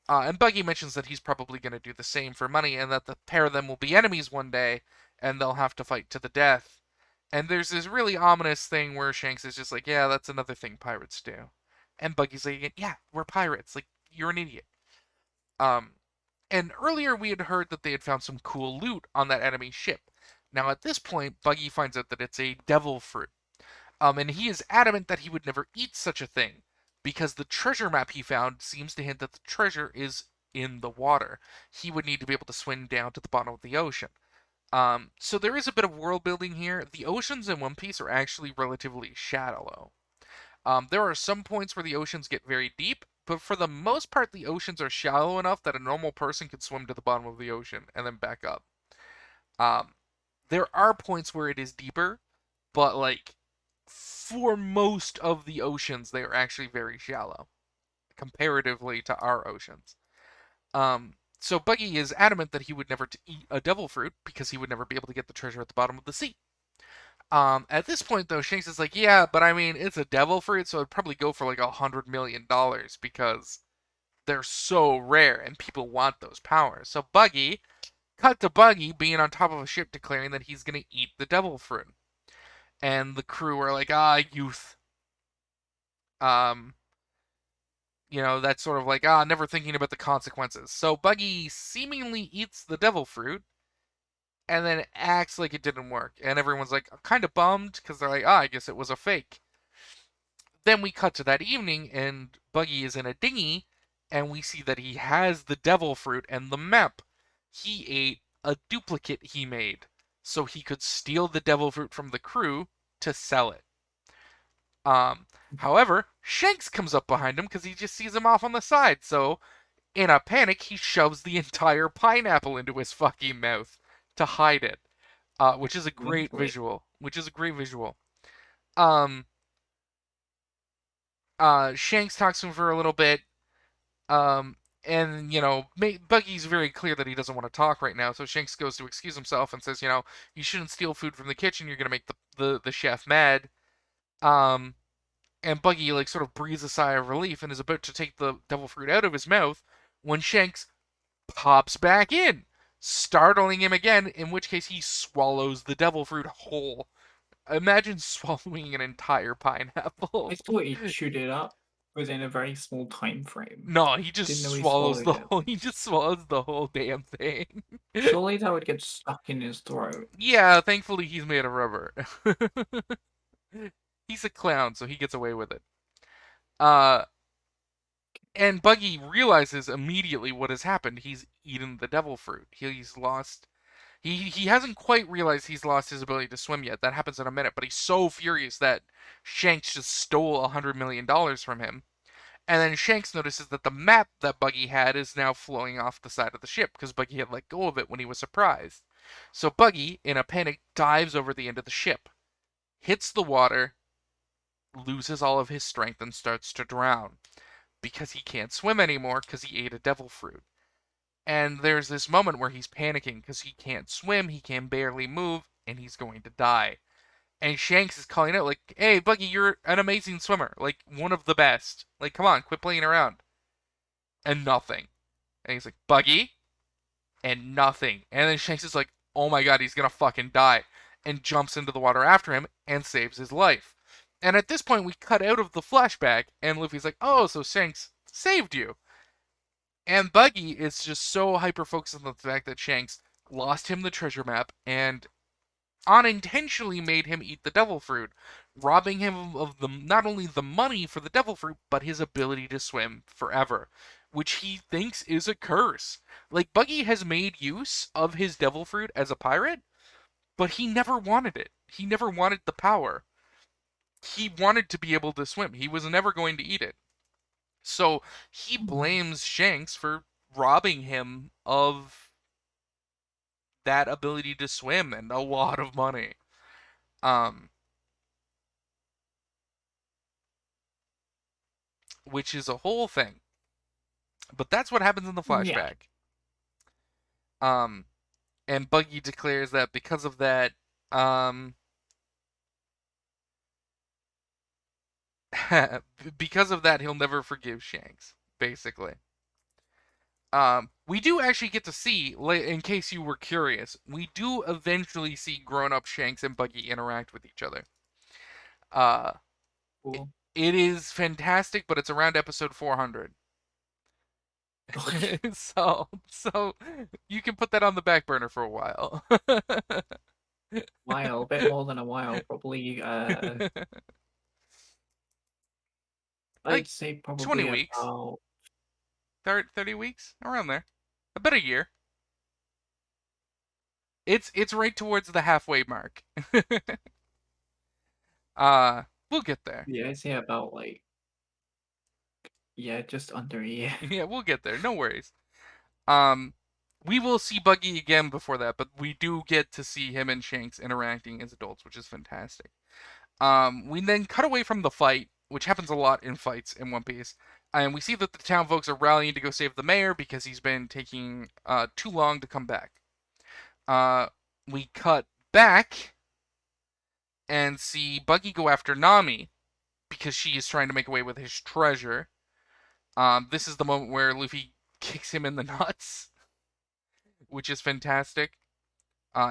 And Buggy mentions that he's probably going to do the same for money, and that the pair of them will be enemies one day, and they'll have to fight to the death. And there's this really ominous thing where Shanks is just like, "Yeah, that's another thing pirates do," and Buggy's like, "Yeah, we're pirates. Like, you're an idiot." Um, and earlier we had heard that they had found some cool loot on that enemy ship. Now at this point, Buggy finds out that it's a devil fruit. And he is adamant that he would never eat such a thing because the treasure map he found seems to hint that the treasure is in the water. He would need to be able to swim down to the bottom of the ocean. So there is a bit of world building here. The oceans in One Piece are actually relatively shallow. There are some points where the oceans get very deep, but for the most part, the oceans are shallow enough that a normal person could swim to the bottom of the ocean and then back up. Um, there are points where it is deeper, but like for most of the oceans, they are actually very shallow comparatively to our oceans. So Buggy is adamant that he would never eat a devil fruit because he would never be able to get the treasure at the bottom of the sea. At this point, though, Shanks is like, "Yeah, but I mean, it's a devil fruit, so it'd probably go for like $100 million because they're so rare and people want those powers." So cut to Buggy being on top of a ship declaring that he's gonna eat the devil fruit, and the crew are like, "Ah, youth." Um, that's sort of like, never thinking about the consequences. So Buggy seemingly eats the devil fruit and then acts like it didn't work, and everyone's like kind of bummed because they're like, I guess it was a fake. Then we cut to that evening, and Buggy is in a dinghy, and we see that he has the devil fruit and the map. He ate a duplicate he made, so he could steal the devil fruit from the crew to sell it. Um, However, Shanks comes up behind him because he just sees him off on the side. So, in a panic, he shoves the entire pineapple into his fucking mouth to hide it, which is a great lovely. visual. Um, Shanks talks to him for a little bit. Um, and Buggy's very clear that he doesn't want to talk right now. So Shanks goes to excuse himself and says, you shouldn't steal food from the kitchen. You're gonna make the chef mad. Um, and Buggy like sort of breathes a sigh of relief and is about to take the devil fruit out of his mouth when Shanks pops back in, startling him again. In which case he swallows the devil fruit whole. Imagine swallowing an entire I pineapple. thought he chewed it up within a very small time frame. No, he just Didn't know he swallows swallowed the it. whole. He just swallows the whole damn thing. Surely that would get stuck in his throat. Yeah, thankfully he's made of rubber. He's a clown, so he gets away with it. Uh, and Buggy realizes immediately what has happened. He's eaten the devil fruit. He's lost. He hasn't quite realized he's lost his ability to swim yet. That happens in a minute, but he's so furious that Shanks just stole $100 million from him. And then Shanks notices that the map that Buggy had is now flowing off the side of the ship because Buggy had let go of it when he was surprised. So Buggy, in a panic, dives over the end of the ship, hits the water, loses all of his strength, and starts to drown because he can't swim anymore because he ate a devil fruit. And there's this moment where he's panicking because he can't swim, he can barely move, and he's going to die. And Shanks is calling out, like, hey, Buggy, you're an amazing swimmer. Like, one of the best. Like, come on, quit playing around. And nothing. And he's like, Buggy? And nothing. And then Shanks is like, oh my god, he's gonna fucking die. And jumps into the water after him and saves his life. And at this point, we cut out of the flashback, and Luffy's like, oh, so Shanks saved you. And Buggy is just so hyper focused on the fact that Shanks lost him the treasure map and unintentionally made him eat the devil fruit, robbing him of the not only the money for the devil fruit, but his ability to swim forever, which he thinks is a curse. Like Buggy has made use of his devil fruit as a pirate, but he never wanted it. He never wanted the power. He wanted to be able to swim. He was never going to eat it. So he Hmm. blames Shanks for robbing him of that ability to swim and a lot of money. Um, which is a whole thing. But that's what happens in the Yeah. flashback. Um, and Buggy declares that because of that, um, because of that, he'll never forgive Shanks. Basically, we do actually get to see, in case you were curious, we do eventually see grown-up Shanks and Buggy interact with each other. Uh, it, Cool. it is fantastic, but it's around episode 400. Okay. So you can put that on the back burner for a while. While, a bit more than a while, probably. Like I'd say 20 probably weeks, about. 30 weeks, around there. About a year. It's right towards the halfway mark. uh we'll get there. Yeah, I'd say about like. Yeah, just under a year. Yeah, we'll get there. No worries. Um we will see Buggy again before that, but we do get to see him and Shanks interacting as adults, which is fantastic. We then cut away from the fight, which happens a lot in fights in One Piece, and we see that the town folks are rallying to go save the mayor because he's been taking too long to come back. Uh, we cut back and see Buggy go after Nami because she is trying to make away with his treasure. This is the moment where Luffy kicks him in the nuts, which is fantastic.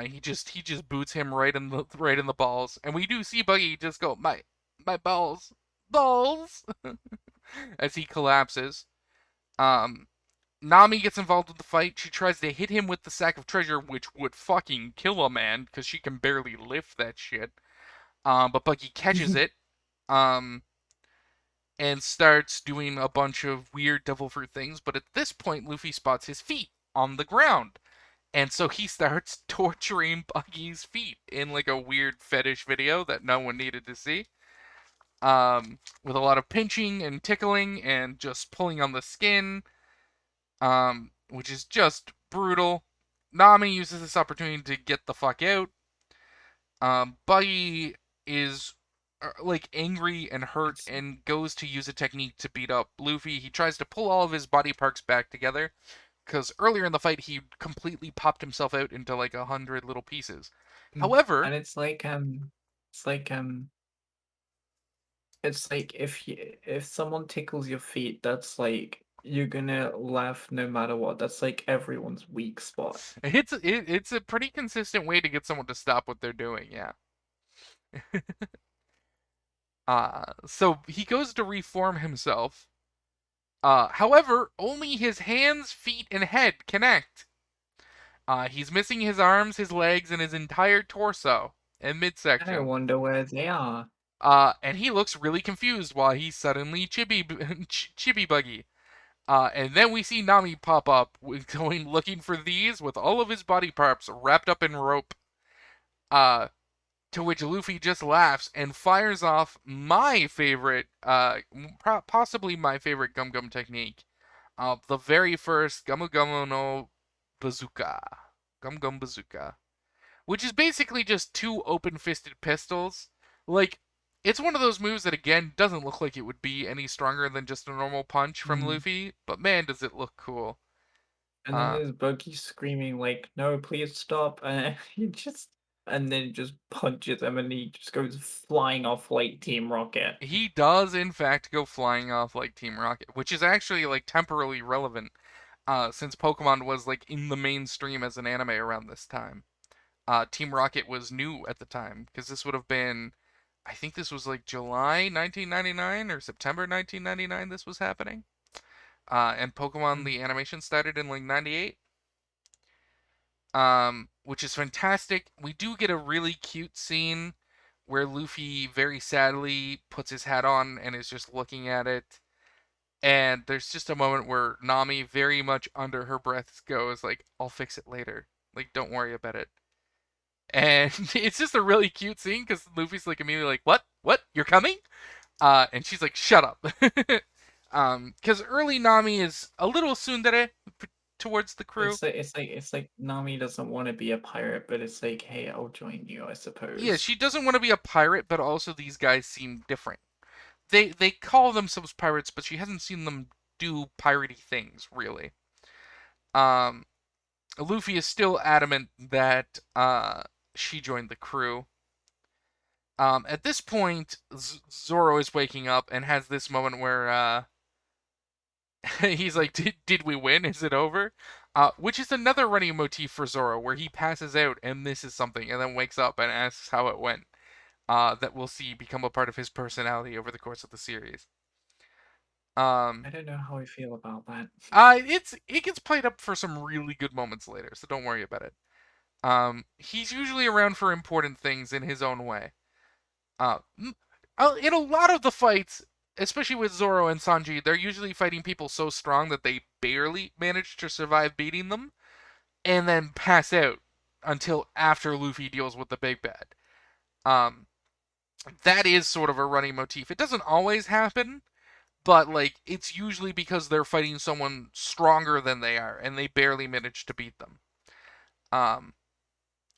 He just boots him right in the balls, and we do see Buggy just go my balls as he collapses. Um, Nami gets involved with the fight. She tries to hit him with the sack of treasure, which would fucking kill a man because she can barely lift that shit. But Buggy catches it. Um, and starts doing a bunch of weird devil fruit things. But at this point, Luffy spots his feet on the ground. And so he starts torturing Buggy's feet in like a weird fetish video that no one needed to see. With a lot of pinching and tickling and just pulling on the skin, which is just brutal. Nami uses this opportunity to get the fuck out. Buggy is like angry and hurt It's and goes to use a technique to beat up Luffy. He tries to pull all of his body parts back together because earlier in the fight he completely popped himself out into like 100 little pieces. However, and it's like it's like if someone tickles your feet, that's like you're gonna laugh no matter what. That's like everyone's weak spot. it's a pretty consistent way to get someone to stop what they're doing. Yeah. So he goes to reform himself. However, only his hands, feet, and head connect. He's missing his arms, his legs, and his entire torso and And I midsection. wonder where they are. And he looks really confused while he's suddenly chibi buggy. And then we see Nami pop up, going looking for these with all of his body parts wrapped up in rope. Uh, to which Luffy just laughs and fires off my favorite, possibly my favorite Gum Gum technique, the very first Gamu Gamu no Bazooka, Gum Gum Bazooka, which is basically just two open-fisted pistols. Like, it's one of those moves that again doesn't look like it would be any stronger than just a normal punch from Mm. Luffy, but man, does it look cool. And then Uh, there's Buggy screaming like, "No, please stop!" And and then just punches him, and he just goes flying off like Team Rocket. he does in fact go flying off like Team Rocket, which is actually like temporally relevant, since Pokemon was like in the mainstream as an anime around this time. Team Rocket was new at the time because this would have been, I think this was like July 1999 or September 1999. This was happening. And Pokemon Mm. the animation started in like '98, which is fantastic. We do get a really cute scene where Luffy very sadly puts his hat on and is just looking at it. And there's just a moment where Nami, very much under her breath, goes like, "I'll fix it later. Like, don't worry about it." And it's just a really cute scene because Luffy's like immediately like, "What? What? You're coming?" And she's like, "Shut up." Because early Nami is a little tsundere towards the crew. It's like Nami doesn't want to be a pirate, but it's like, hey, I'll join you, I Yeah, suppose. she doesn't want to be a pirate, but also these guys seem different. They call themselves pirates, but she hasn't seen them do piratey things really. Um, Luffy is still adamant that she joined the crew. At this point, Zoro is waking up and has this moment where he's like, "Did we win? Is it over?" Which is another running motif for Zoro, where he passes out and misses something, and then wakes up and asks how it went. That we'll see become a part of his personality over the course of the series. Um, I don't know how I feel about that. it gets played up for some really good moments later, so don't worry about it. He's usually around for important things in his own way. Uh, in a lot of the fights, especially with Zoro and Sanji, they're usually fighting people so strong that they barely manage to survive beating them, and then pass out until after Luffy deals with the big bad. Um, that is sort of a running motif. It doesn't always happen, but like it's usually because they're fighting someone stronger than they are, and they barely manage to beat them. Um,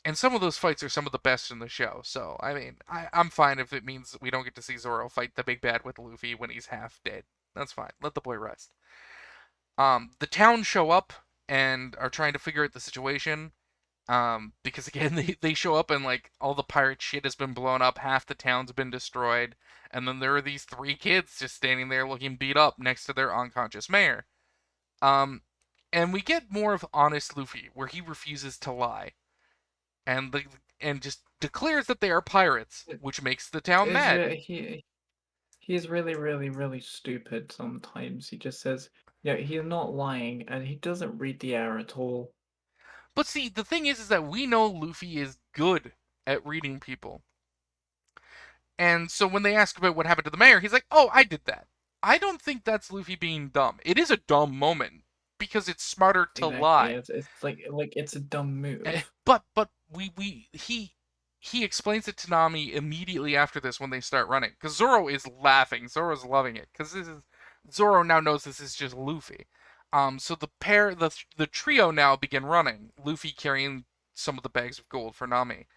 and some of those fights are some of the best in the show. So I mean, I'm fine if it means we don't get to see Zoro fight the big bad with Luffy when he's half dead. That's fine. Let the boy rest. The town show up and are trying to figure out the situation. Because again, they show up and like all the pirate shit has been blown up, half the town's been destroyed, and then there are these three kids just standing there looking beat up next to their unconscious mayor. Um, and we get more of honest Luffy, where he refuses to lie and the and just declares that they are pirates, It which makes the town is mad. he's really, really, really stupid sometimes. He just says, yeah, he's not lying, and he doesn't read the air at all. But see, the thing is that we know Luffy is good at reading people. And so when they ask about what happened to the mayor, he's like, "Oh, I did that." I don't think that's Luffy being dumb. It is a dumb moment because it's smarter to Exactly. lie. It's like it's a dumb move. But we he explains it to Nami immediately after this when they start running because Zoro is laughing. Zoro's loving it because this is Zoro now knows this is just Luffy. So the trio now begin running. Luffy carrying some of the bags of gold for Nami.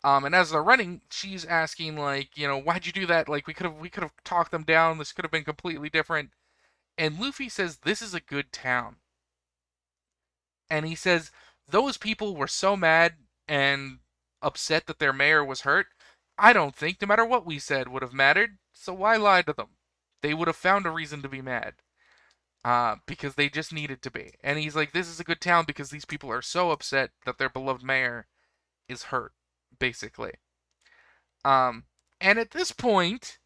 And as they're running, she's asking like, why'd you do that? Like we could have talked them down. This could have been completely different. And Luffy says this is a good town. And he says those people were so mad and upset that their mayor was hurt. I don't think, no matter what we said, would have mattered. So why lie to them? They would have found a reason to be mad. Because they just needed to be. And he's like, this is a good town because these people are so upset that their beloved mayor is hurt, basically. Um, and at this point,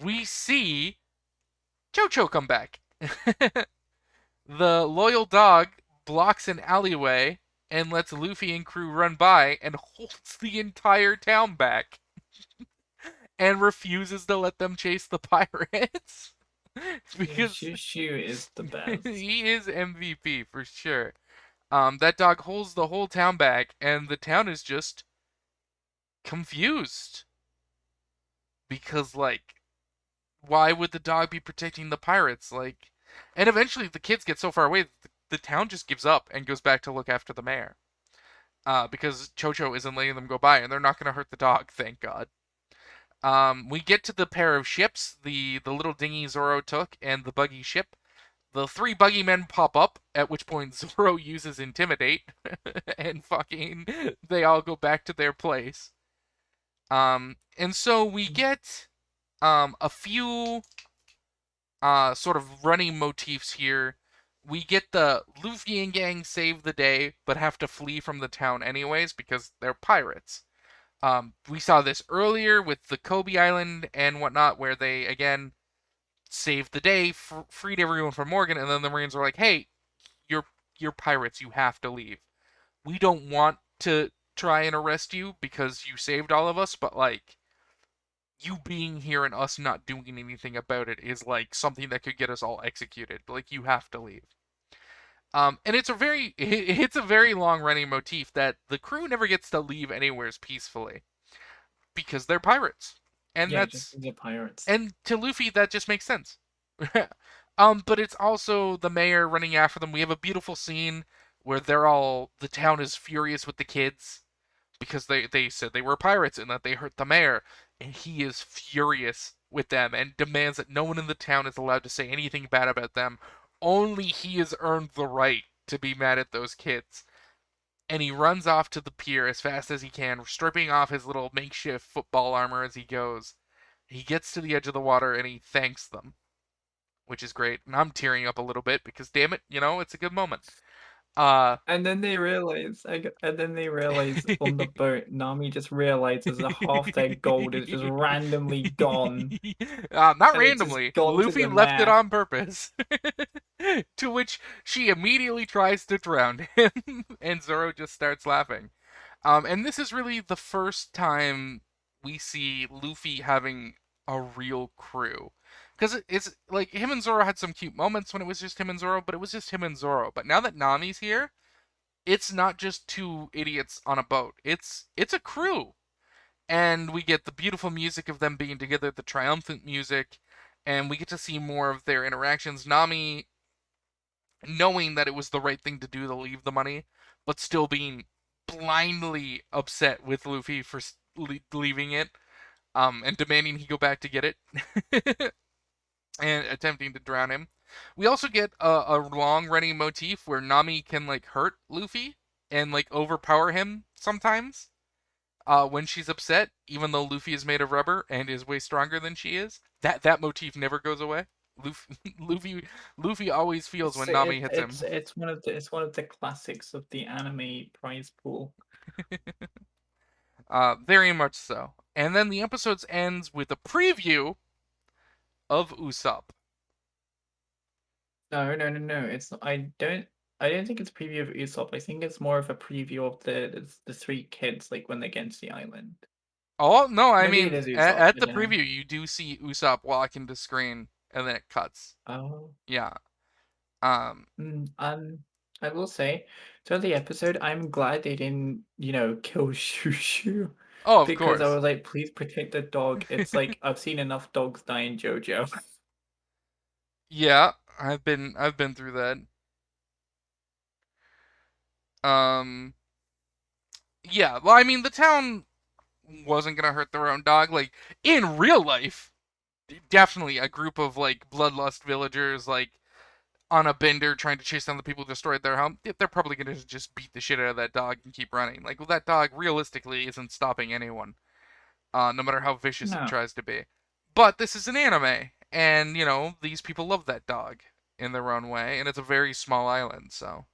we see Chocho come back. The loyal dog blocks an alleyway and lets Luffy and crew run by and holds the entire town back and refuses to let them chase the pirates. Yeah, Because Shushu is the best. he is MVP for sure. That dog holds the whole town back, and the town is just confused because, like, why would the dog be protecting the pirates? Like, and eventually the kids get so far away, the town just gives up and goes back to look after the mayor. Because Chocho isn't letting them go by, and they're not going to hurt the dog, thank God. We get to the pair of ships, the little dinghy Zoro took, and the buggy ship. The three buggy men pop up, at which point Zoro uses Intimidate, and fucking they all go back to their place. And so we get a few sort of running motifs here. We get the Luffy and gang save the day, but have to flee from the town anyways because they're pirates. We saw this earlier with the Kobe Island and whatnot, where they again saved the day, freed everyone from Morgan, and then the Marines are like, "Hey, you're you're pirates. You have to leave. We don't want to try and arrest you because you saved all of us, but like you being here and us not doing anything about it is like something that could get us all executed. Like you have to leave." And it's a very it's a very long running motif that the crew never gets to leave anywheres peacefully because they're pirates, and Yeah, just that's the pirates. and to Luffy that just makes sense. But it's also the mayor running after them. We have a beautiful scene where the town is furious with the kids because they said they were pirates and that they hurt the mayor, and he is furious with them and demands that no one in the town is allowed to say anything bad about them. Only he has earned the right to be mad at those kids. And he runs off to the pier as fast as he can, stripping off his little makeshift football armor as he goes. He gets to the edge of the water and he thanks them, which is great. And I'm tearing up a little bit because, damn it, it's a good moment. Uh, And then they realize on the boat, Nami just realizes that half their gold is just randomly gone, not and it's just randomly. gone to Luffy the left it map. on purpose. To which she immediately tries to drown him, and Zoro just starts laughing. And this is really the first time we see Luffy having a real crew. Because it's like him and Zoro had some cute moments when it was just him and Zoro, but it was just him and Zoro. But now that Nami's here, it's not just two idiots on a boat. It's a crew. And we get the beautiful music of them being together, the triumphant music, and we get to see more of their interactions. Nami knowing that it was the right thing to do to leave the money, but still being blindly upset with Luffy for leaving it, and demanding he go back to get it, and attempting to drown him. We also get a long running motif where Nami can like hurt Luffy and like overpower him sometimes. When she's upset, even though Luffy is made of rubber and is way stronger than she is, that motif never goes away. Luffy, Luffy, Luffy always feels It's when Nami it, hits him. it's one of the classics of the anime prize pool. Very much so. And then the episode ends with a preview of Usopp. No, no, no, no. It's not, I don't think it's a preview of Usopp. I think it's more of a preview of the three kids like when they get to the island. Oh no, I Maybe it mean is Usopp. at I the don't know. preview you do see Usopp walk into screen and then it cuts. Oh. Yeah. Um. Mm, I will say, to the episode, I'm glad they didn't, kill Shushu, Oh, of because I course. was like, please protect the dog. It's like I've seen enough dogs die in JoJo. Yeah, I've been through that. Um. Yeah. Well, I mean the town wasn't gonna hurt their own dog. Like in real life, definitely a group of like bloodlust villagers like on a bender trying to chase down the people who destroyed their home, they're probably going to just beat the shit out of that dog and keep running. Like, well, that dog realistically isn't stopping anyone, no matter how vicious it No, tries to be. But this is an anime, and, these people love that dog in their own way, and it's a very small island, so.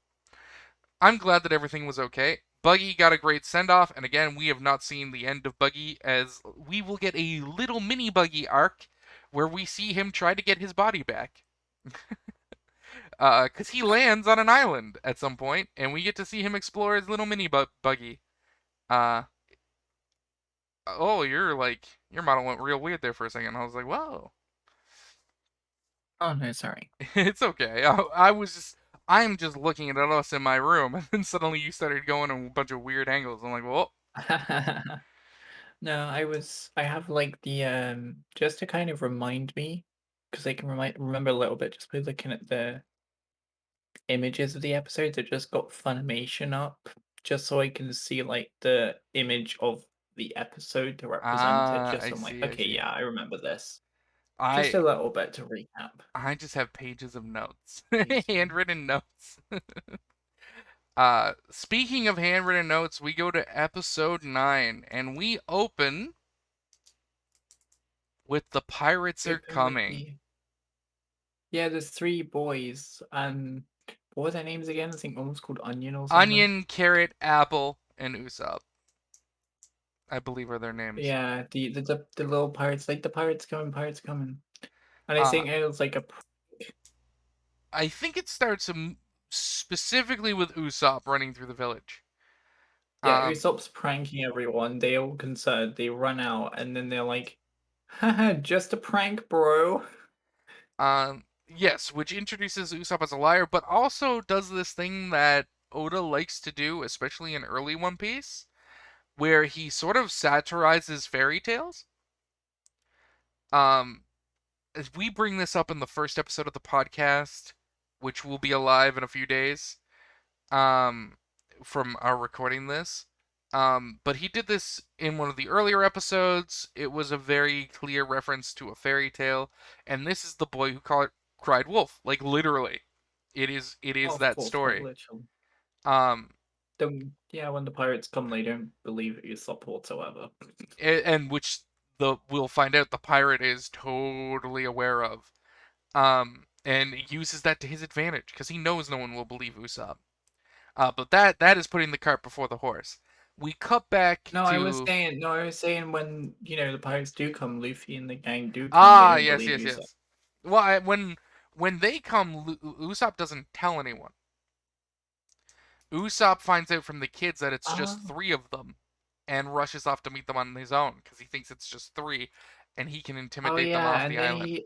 I'm glad that everything was okay. Buggy got a great send off, and again, we have not seen the end of Buggy, as we will get a little mini Buggy arc where we see him try to get his body back. Because he lands on an island at some point, and we get to see him explore his little mini Buggy. Uh, oh, your model went real weird there for a second. I was like, whoa. Oh no, sorry. It's okay. I'm just looking at us in my room, and then suddenly you started going in a bunch of weird angles. I'm like, well, No, I have like the just to kind of remind me, because I can remember a little bit just by looking at the images of the episodes. I just got Funimation up just so I can see like the image of the episode to represent it. Just I so I'm like, see, I okay, see. yeah, I remember this. Just I a little bit to recap. I just have pages of notes, Easy. handwritten notes. Speaking of handwritten notes, we go to episode 9, and we open with the pirates are Open with coming. the yeah, there's three boys. What were their names again? I think one was called Onion or something. Onion, carrot, apple, and Usopp, I believe are their names. Yeah, the little pirates, like the pirates coming. And I Uh, think it was like a I think it starts specifically with Usopp running through the village. yeah, Um, Usopp's pranking everyone. They all concerned. They run out, and then they're like, "Haha, just a prank, bro." yes, which introduces Usopp as a liar, but also does this thing that Oda likes to do, especially in early One Piece, where he sort of satirizes fairy tales. Um, as we bring this up in the first episode of the podcast, which will be alive in a few days, um, from our recording this. But he did this in one of the earlier episodes. It was a very clear reference to a fairy tale, and this is the boy who cried wolf, like literally. It is Of that course, quite story. literal. Um, Yeah, when the pirates come, they don't believe Usopp whatsoever. and which the we'll find out the pirate is totally aware of. And uses that to his advantage because he knows no one will believe Usopp. But that is putting the cart before the horse. We cut back to No, I was saying when the pirates do come, Luffy and the gang do come, they ah, don't yes, believe yes, Usopp. yes. Well, when they come, Usopp doesn't tell anyone. Usopp finds out from the kids that it's just Oh, three of them, and rushes off to meet them on his own because he thinks it's just three, and he can oh intimidate them yeah, off and the then island. he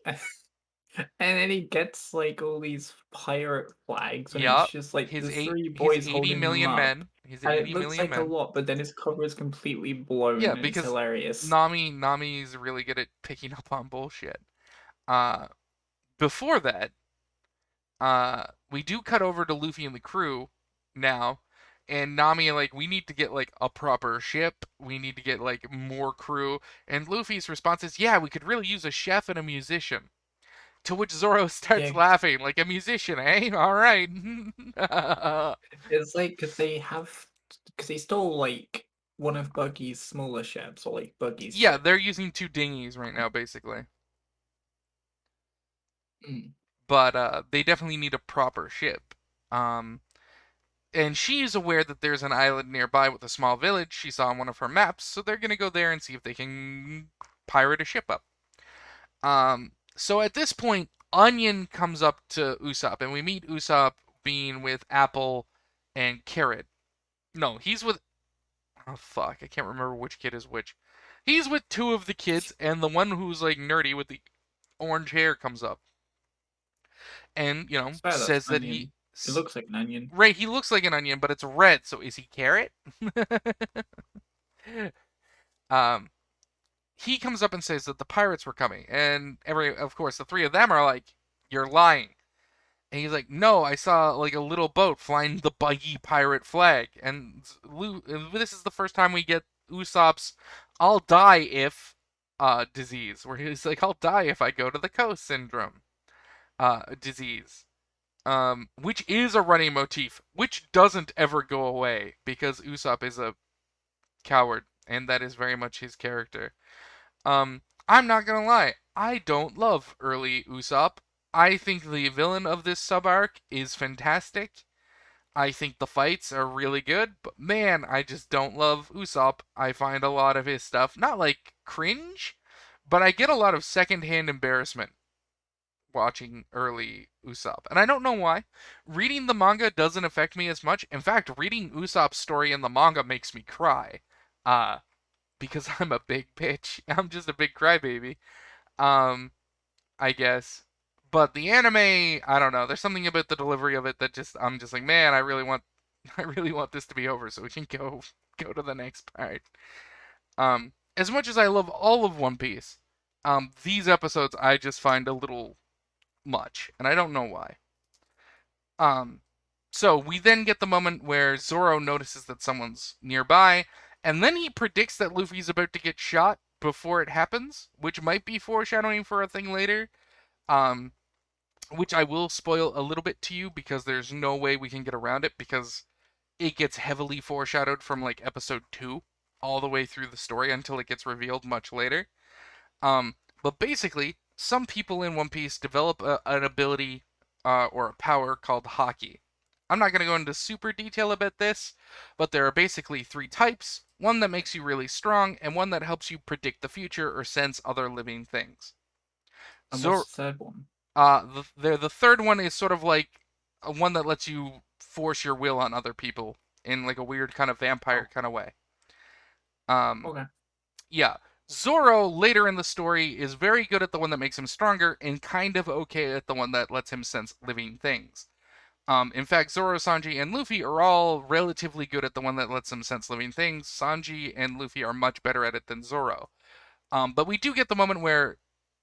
and then he gets like all these pirate flags, and it's Yup, just like his the eight three his boys 80 holding them million up, men. His and it 80 looks million like a men. lot, but then his cover is completely Yeah, blown, and it's because hilarious. Nami's really good at picking up on bullshit. Uh, Before that, we do cut over to Luffy and the crew now, and Nami like we need to get like a proper ship. We need to get like more crew. And Luffy's response is, "Yeah, we could really use a chef and a musician." To which Zoro starts Yeah, laughing like a musician, eh? All right. it's like because they stole like one of Buggy's smaller ships, or like Buggy's Yeah, ship. they're using two dinghies right now, basically. Mm. But they definitely need a proper ship. Um, and she is aware that there's an island nearby with a small village she saw on one of her maps, so they're gonna go there and see if they can pirate a ship up. So at this point, Onion comes up to Usopp, and we meet Usopp being with Apple and Carrot. No, he's with. Oh fuck, I can't remember which kid is which. He's with two of the kids, and the one who's like nerdy with the orange hair comes up, and Swear that's says an that he. onion. It looks like an onion. Right, he looks like an onion, but it's red, so is he Carrot? um, he comes up and says that the pirates were coming, and of course, the three of them are like, "You're lying." And he's like, "No, I saw like a little boat flying the buggy pirate flag." And this is the first time we get Usopp's "I'll die if" disease, where he's like, "I'll die if I go to the coast" syndrome disease. Which is a running motif, which doesn't ever go away because Usopp is a coward, and that is very much his character. I'm not gonna lie, I don't love early Usopp. I think the villain of this sub arc is fantastic. I think the fights are really good, but man, I just don't love Usopp. I find a lot of his stuff not like cringe, but I get a lot of secondhand embarrassment watching early Usopp. And I don't know why. Reading the manga doesn't affect me as much. In fact, reading Usopp's story in the manga makes me cry. Uh, because I'm a big bitch. I'm just a big crybaby. Um, I guess. But the anime, I don't know. There's something about the delivery of it that just I'm just like, man, I really want I really want this to be over so we can go to the next part. As much as I love all of One Piece, these episodes I just find a little much, and I don't know why. Um, so we then get the moment where Zoro notices that someone's nearby, and then he predicts that Luffy's about to get shot before it happens, which might be foreshadowing for a thing later. Um, which I will spoil a little bit to you because there's no way we can get around it because it gets heavily foreshadowed from like episode 2 all the way through the story until it gets revealed much later. But basically, some people in One Piece develop an ability or a power called Haki. I'm not going to go into super detail about this, but there are basically three types: one that makes you really strong, and one that helps you predict the future or sense other living things. And what's Zoro, the third one? the third one is sort of like a one that lets you force your will on other people in like a weird kind of vampire Oh, kind of way. Um, okay. yeah. Zoro later in the story is very good at the one that makes him stronger and kind of okay at the one that lets him sense living things. In fact, Zoro, Sanji, and Luffy are all relatively good at the one that lets them sense living things. Sanji and Luffy are much better at it than Zoro. But we do get the moment where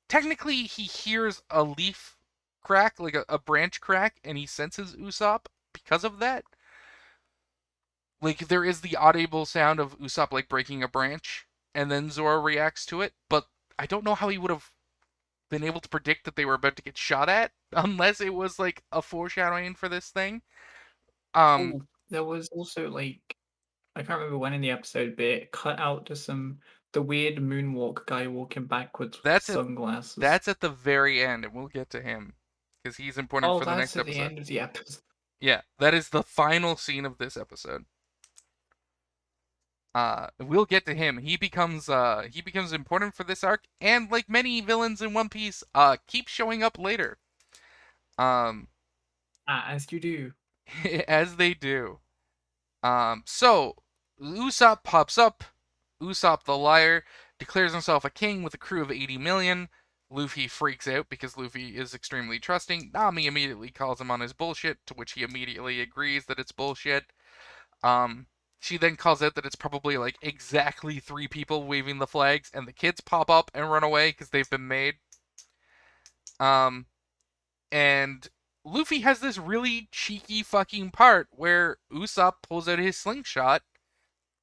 technically he hears a leaf crack, like a branch crack, and he senses Usopp because of that. Like there is the audible sound of Usopp like breaking a branch, and then Zoro reacts to it. But I don't know how he would have been able to predict that they were about to get shot at, unless it was like a foreshadowing for this thing. Um, Oh, there was also like I can't remember when in the episode, but it cut out to some the weird moonwalk guy walking backwards with that's at sunglasses. that's at the very end, and we'll get to him because he's important Oh, for the that's next at the episode. end of the episode. Yeah, that is the final scene of this episode. We'll get to him. He becomes important for this arc, and like many villains in One Piece, keep showing up later. Um, Ah, as you do. as they do. So Usopp pops up. Usopp the liar declares himself a king with a crew of 80 million. Luffy freaks out because Luffy is extremely trusting. Nami immediately calls him on his bullshit, to which he immediately agrees that it's bullshit. Um, she then calls out that it's probably like exactly three people waving the flags, and the kids pop up and run away because they've been made. Um, and Luffy has this really cheeky fucking part where Usopp pulls out his slingshot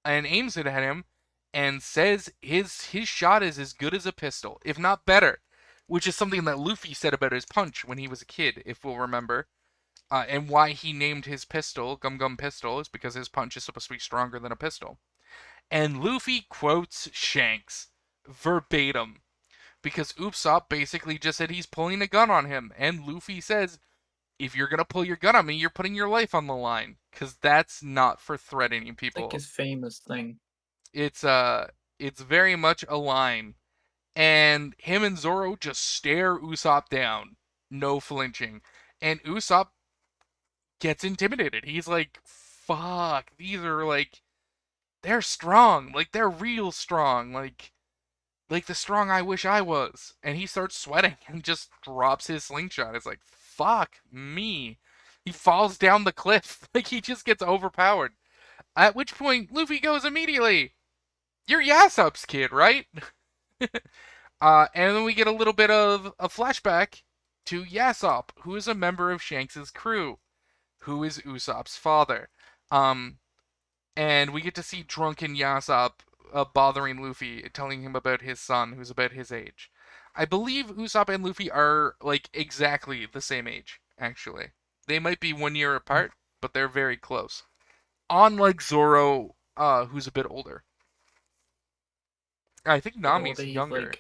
and aims it at him and says his shot is as good as a pistol, if not better, which is something that Luffy said about his punch when he was a kid, if we'll remember. And why he named his pistol Gum Gum Pistol is because his punch is supposed to be stronger than a pistol. And Luffy quotes Shanks verbatim because Usopp basically just said he's pulling a gun on him, and Luffy says, "If you're gonna pull your gun on me, you're putting your life on the line, because that's not for threatening Like people." his famous thing. It's it's very much a line, and him and Zoro just stare Usopp down, no flinching, and Usopp gets intimidated. He's like, "Fuck, these are like they're strong, like they're real strong, like the strong I wish I was." And he starts sweating and just drops his slingshot. It's like, "Fuck me." He falls down the cliff, like he just gets overpowered. At which point Luffy goes immediately, "You're Yasop's kid, right?" And then we get a little bit of a flashback to Yasop, who is a member of Shanks's crew, who is Usopp's father. Um, and we get to see drunken Yasop bothering Luffy, telling him about his son, who's about his age. I believe Usopp and Luffy are like exactly the same age. Actually, they might be 1 year apart, but they're very close. Unlike Zoro, who's a bit older. I think Bit older, Nami's younger.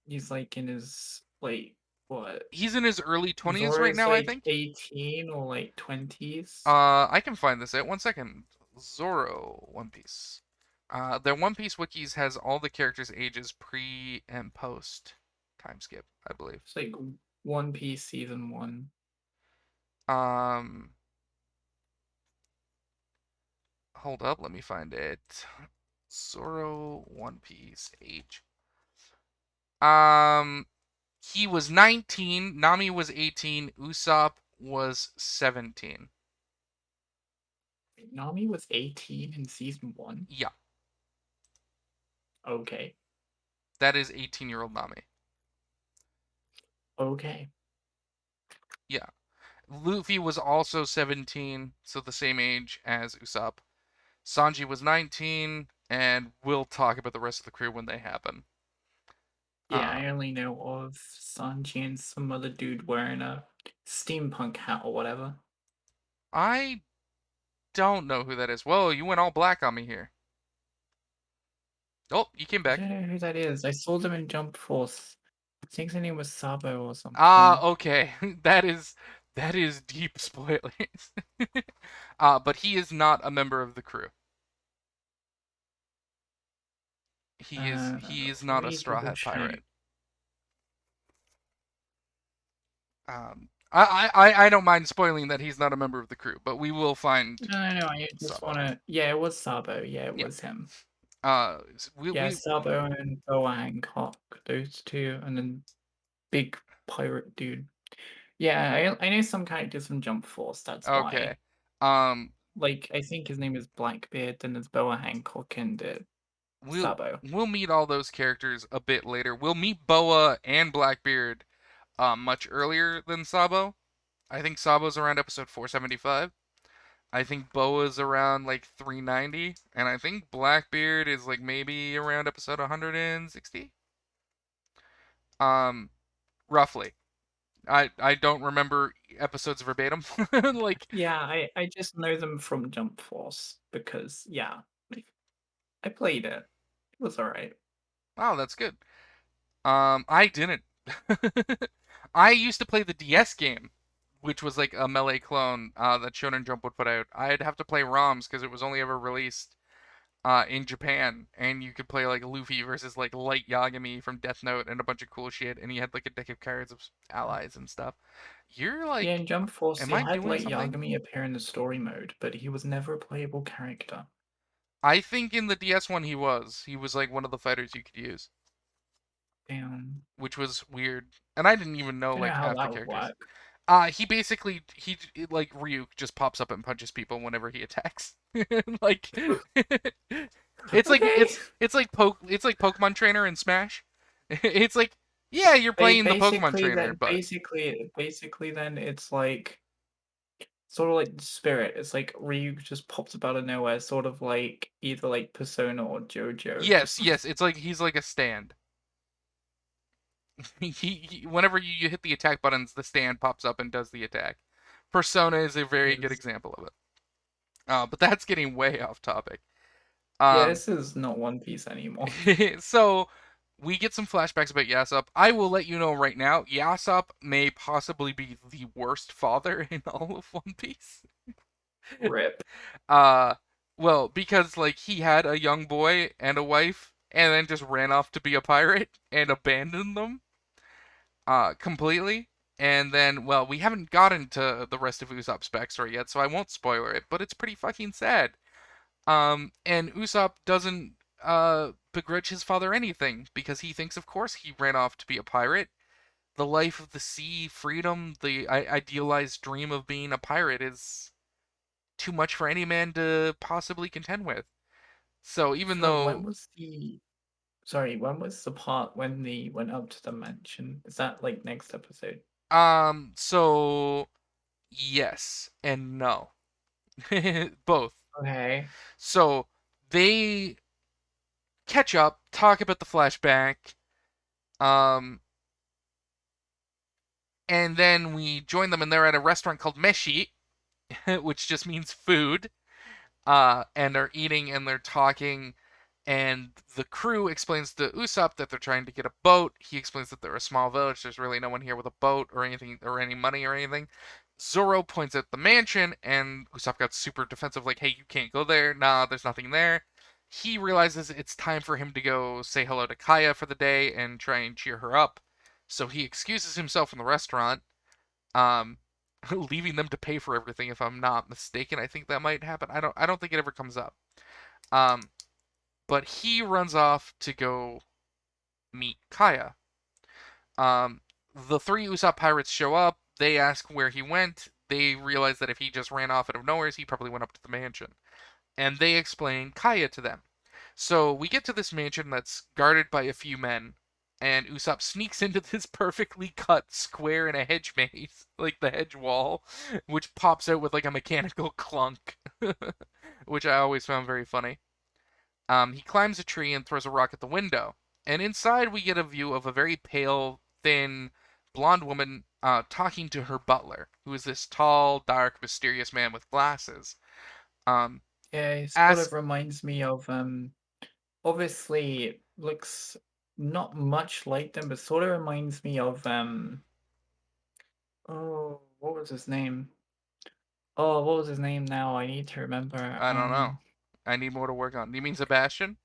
he's like in his like what? He's in his early 20s right Zoro's now, I like think. 18 or like 20s. I can find this out. One second. Zoro One Piece. Their One Piece wikis has all the characters' ages pre and post time skip, I believe. It's like One Piece season 1. Um, hold up, let me find it. Zoro One Piece age. Um, he was 19, Nami was 18, Usopp was 17. Nami was 18 in season 1. Yeah, Okay. that is 18-year-old Nami. Okay. Yeah. Luffy was also 17, so the same age as Usopp. Sanji was 19, and we'll talk about the rest of the crew when they happen. Yeah, I Um, only know of Sanji and some other dude wearing a steampunk hat or whatever. I don't know who that is. Whoa, you went all black on me here. Oh, you came I back. don't know who that is. I saw them in Jump Force. I think his name was Sabo or Ah, something. okay. That is deep spoilers. But he is not a member of the crew. He is Let not a me Straw double Hat check. pirate. I don't mind spoiling that he's not a member of the crew, but we will find No, I just Sabo. wanna. Yeah, it was Sabo. Yeah, it Yeah. was him. We Yeah, we Sabo and Boa Hancock, those two, and then big pirate dude. Yeah, I know some characters from Jump Force. That's okay. why. Um, Like, I think his name is Blackbeard, and there's Boa Hancock and we'll Sabo. we'll meet all those characters a bit later. We'll meet Boa and Blackbeard much earlier than Sabo. I think Sabo's around episode 475. I think Boa's around like 390, and I think Blackbeard is like maybe around episode 160. Um, roughly. I don't remember episodes verbatim. Like, Yeah, I just know them from Jump Force because yeah, I played it. It was alright. wow, that's good. I didn't. I used to play the DS game, which was like a melee clone that Shonen Jump would put out. I'd have to play ROMs because it was only ever released in Japan, and you could play like Luffy versus like Light Yagami from Death Note and a bunch of cool shit, and he had like a deck of cards of allies and stuff. You're Yeah, like, in Jump Force am they I had doing like something? Yagami appear in the story mode, but he was never a playable character. I think in the DS one he was. He was like one of the fighters you could use, Damn. which was weird. And I didn't even know Don't know like how half the that would characters. work. He basically he like Ryuk just pops up and punches people whenever he attacks. Like it's like Okay. it's like Pokemon Trainer in Smash. It's like yeah, you're playing the Pokemon Trainer, but Basically then it's like sort of like Spirit. It's like Ryuk just pops up out of nowhere, sort of like either like Persona or JoJo. yes, it's like he's like a stand. Whenever you hit the attack buttons, the stand pops up and does the attack. Persona is a very good Is example of it. But that's getting way off topic. yeah, Um, this is not One Piece anymore. so we get some flashbacks about Yasop. I will let you know right now, Yasop may possibly be the worst father in all of One Piece. Rip. Uh, well, because like he had a young boy and a wife, and then just ran off to be a pirate and abandoned them, completely. And then, well, we haven't gotten to the rest of Usopp's backstory yet, so I won't spoiler it, but it's pretty fucking sad. And Usopp doesn't begrudge his father anything because he thinks, of course, he ran off to be a pirate. The life of the sea, freedom, the idealized dream of being a pirate is too much for any man to possibly contend with. So even So though, when was the part when they went up to the mansion? Is that like next episode? so yes and no, both. Okay. So they catch up, talk about the flashback, um, and then we join them, and they're at a restaurant called Meshi, which just means food, and are eating and they're talking. And the crew explains to Usopp that they're trying to get a boat. He explains that they're a small village. There's really no one here with a boat or anything or any money or anything. Zoro points at the mansion, and Usopp got super defensive, like, "Hey, you can't go there. Nah, there's nothing there." He realizes it's time for him to go say hello to Kaya for the day and try and cheer her up. So he excuses himself from the restaurant, um, leaving them to pay for everything. If I'm not mistaken, I think that might happen. I don't think it ever comes up. Um, but he runs off to go meet Kaya. Um, the three Usopp pirates show up. They ask where he went. They realize that if he just ran off out of nowhere, he probably went up to the mansion. And they explain Kaya to them. So we get to this mansion that's guarded by a few men, and Usopp sneaks into this perfectly cut square in a hedge maze, like the hedge wall, which pops out with like a mechanical clunk, which I always found very funny. He climbs a tree and throws a rock at the window. And inside, we get a view of a very pale, thin, blonde woman talking to her butler, who is this tall, dark, mysterious man with glasses. Um, Yeah, it sort of asks, reminds me of obviously it looks not much like them, but sort of reminds me of oh, what was his name? Oh, what was his name now? I need to remember. I don't know. I need more to work on. You mean Sebastian?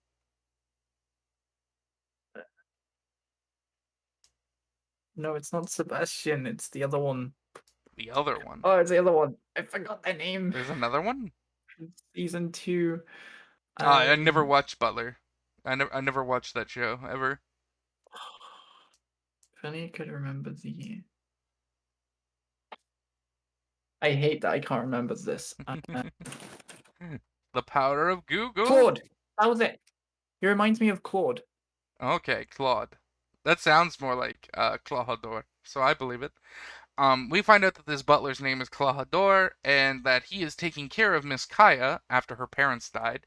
No, it's not Sebastian, it's the other one. The other one. Oh, it's the other one. I forgot their name. There's another one? Season 2. I never Um, watched Butler. I never watched that show ever. if only I could remember the. I hate that I can't remember this. The power of Google. Claude! That was it. He reminds me of Claude. Okay, Claude. That sounds more like Claude, so I believe it. We find out that this butler's name is Claude, and that he is taking care of Miss Kaya after her parents died.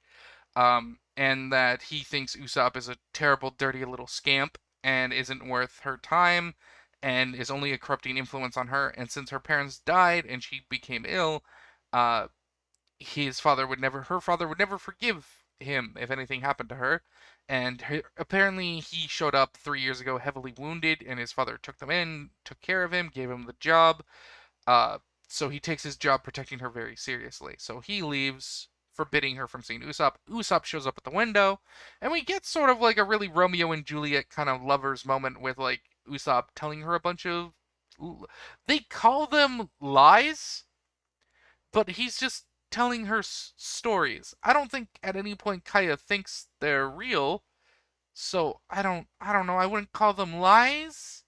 And that he thinks Usopp is a terrible, dirty little scamp and isn't worth her time and is only a corrupting influence on her. And since her parents died and she became ill, uh, her father would never forgive him if anything happened to her. And apparently, he showed up 3 years ago heavily wounded, and his father took them in, took care of him, gave him the job, uh, so he takes his job protecting her very seriously. So he leaves, forbidding her from seeing Usopp. Usopp shows up at the window, and we get sort of like a really Romeo and Juliet kind of lovers moment with like Usopp telling her a bunch of. They call them lies, but he's just telling her stories. I don't think at any point Kaya thinks they're real, so I don't know. I wouldn't call them lies.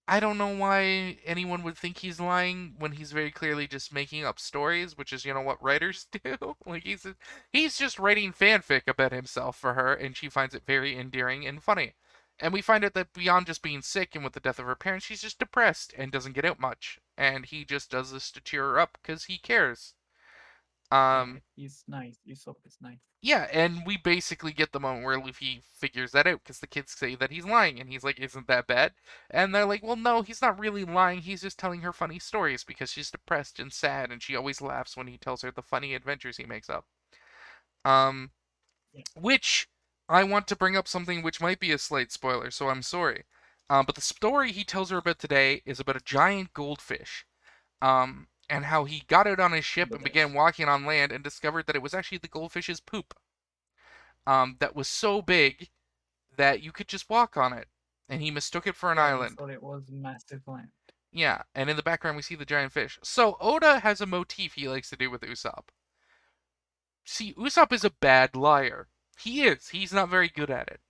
I don't know why anyone would think he's lying when he's very clearly just making up stories, which is, what writers do. Like he's just writing fanfic about himself for her, and she finds it very endearing and funny. And we find out that beyond just being sick and with the death of her parents, she's just depressed and doesn't get out much. And he just does this to cheer her up because he cares. Yeah, Um, he's nice. Usopp is nice. yeah, and we basically get the moment where Luffy figures that out because the kids say that he's lying, and he's like, "Isn't that bad?" And they're like, "Well, no, he's not really lying. He's just telling her funny stories because she's depressed and sad, and she always laughs when he tells her the funny adventures he makes up." Um, Yeah. which I want to bring up something which might be a slight spoiler, so I'm sorry. But the story he tells her about today is about a giant goldfish. And how he got out on his ship and But began walking on land and discovered that it was actually the goldfish's poop. That was so big that you could just walk on it. And he mistook it for an yeah, he island. thought it was massive land. Yeah, and in the background we see the giant fish. So Oda has a motif he likes to do with Usopp. See, Usopp is a bad liar. He is. He's not very good at it.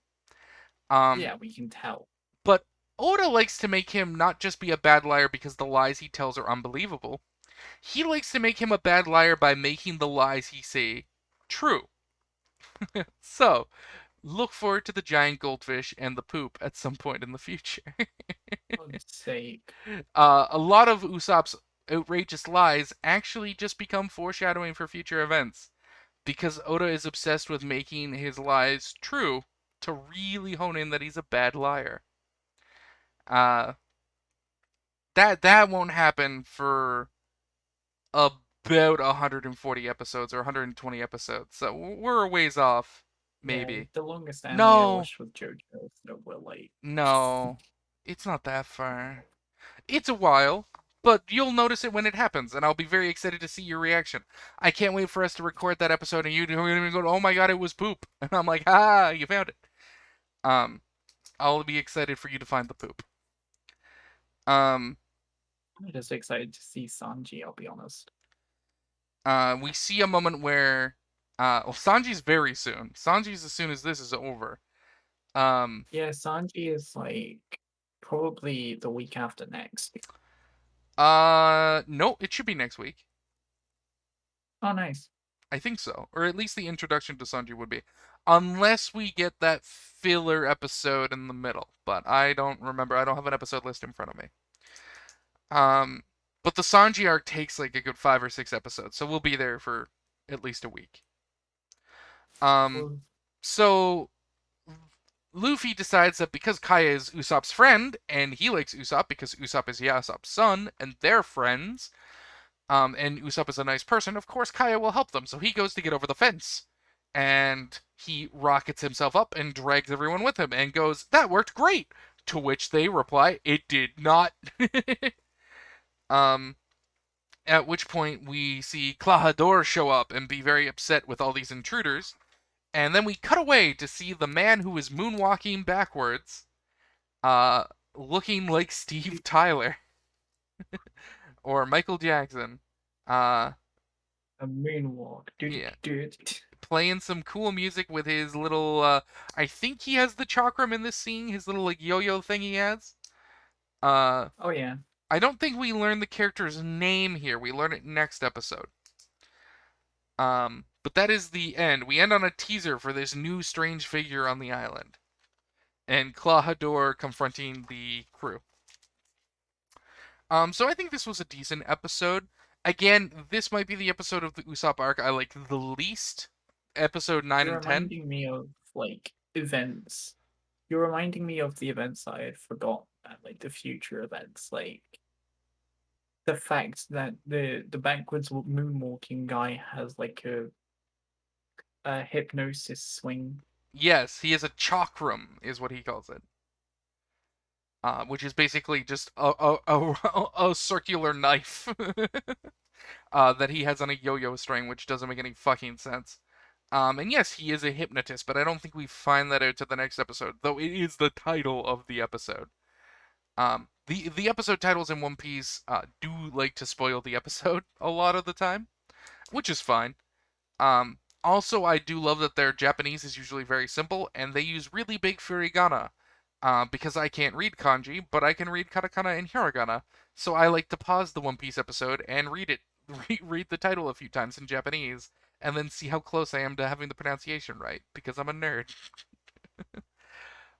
Um, Yeah, we can tell. but Oda likes to make him not just be a bad liar because the lies he tells are unbelievable. He likes to make him a bad liar by making the lies he say true. So, look forward to the giant goldfish and the poop at some point in the future. For God's sake. A lot of Usopp's outrageous lies actually just become foreshadowing for future events because Oda is obsessed with making his lies true to really hone in that he's a bad liar. Uh, that won't happen for about 140 episodes or 120 episodes, so we're a ways off. Yeah, maybe. the longest anime I No, watched was JoJo, so we're like, no, it's not that far. It's a while, but you'll notice it when it happens, and I'll be very excited to see your reaction. I can't wait for us to record that episode, and you're going to go, "Oh my god, it was poop," and I'm like, "Ah, you found it." Um, I'll be excited for you to find the poop. Um, I'm just excited to see Sanji, I'll be honest. we see a moment where, well, Sanji's very soon. Sanji's as soon as this is over. Um, Yeah, Sanji is like probably the week after next. no, it should be next week. Oh, nice. I think so, or at least the introduction to Sanji would be, unless we get that filler episode in the middle. But I don't remember. I don't have an episode list in front of me. Um, but the Sanji arc takes like a good 5 or 6 episodes, so we'll be there for at least a week. Um, Cool. so Luffy decides that because Kaya is Usopp's friend, and he likes Usopp because Usopp is Yasopp's son, and they're friends, and Usopp is a nice person, of course Kaya will help them. So he goes to get over the fence. And he rockets himself up and drags everyone with him and goes, "That worked great." To which they reply, "It did not." um, at which point we see Klahadore show up and be very upset with all these intruders. And then we cut away to see the man who is moonwalking backwards, uh, looking like Steve Tyler or Michael Jackson. Uh, A moonwalk. yeah, Dude. playing some cool music with his little. I think he has the chakram in this scene. His little like yo-yo thing he has. Uh, Oh yeah. I don't think we learn the character's name here. We learn it next episode. But that is the end. We end on a teaser for this new strange figure on the island, and Klahadore confronting the crew. So I think this was a decent episode. Again, this might be the episode of the Usopp arc I like the least. Episode 9 You're and 10. reminding me of like events. You're reminding me of the events I had forgotten, like the future events, like the fact that the backwards moonwalking guy has like a hypnosis swing. Yes, he is a chakram, is what he calls it. Which is basically just a circular knife that he has on a yo-yo string, which doesn't make any fucking sense. And yes, he is a hypnotist, but I don't think we find that out to the next episode, though it is the title of the episode. The episode titles in One Piece do like to spoil the episode a lot of the time, which is fine. Also, I do love that their Japanese is usually very simple, and they use really big furigana. Because I can't read kanji, but I can read katakana and hiragana, so I like to pause the One Piece episode and read it, read the title a few times in Japanese, and then see how close I am to having the pronunciation right, because I'm a nerd.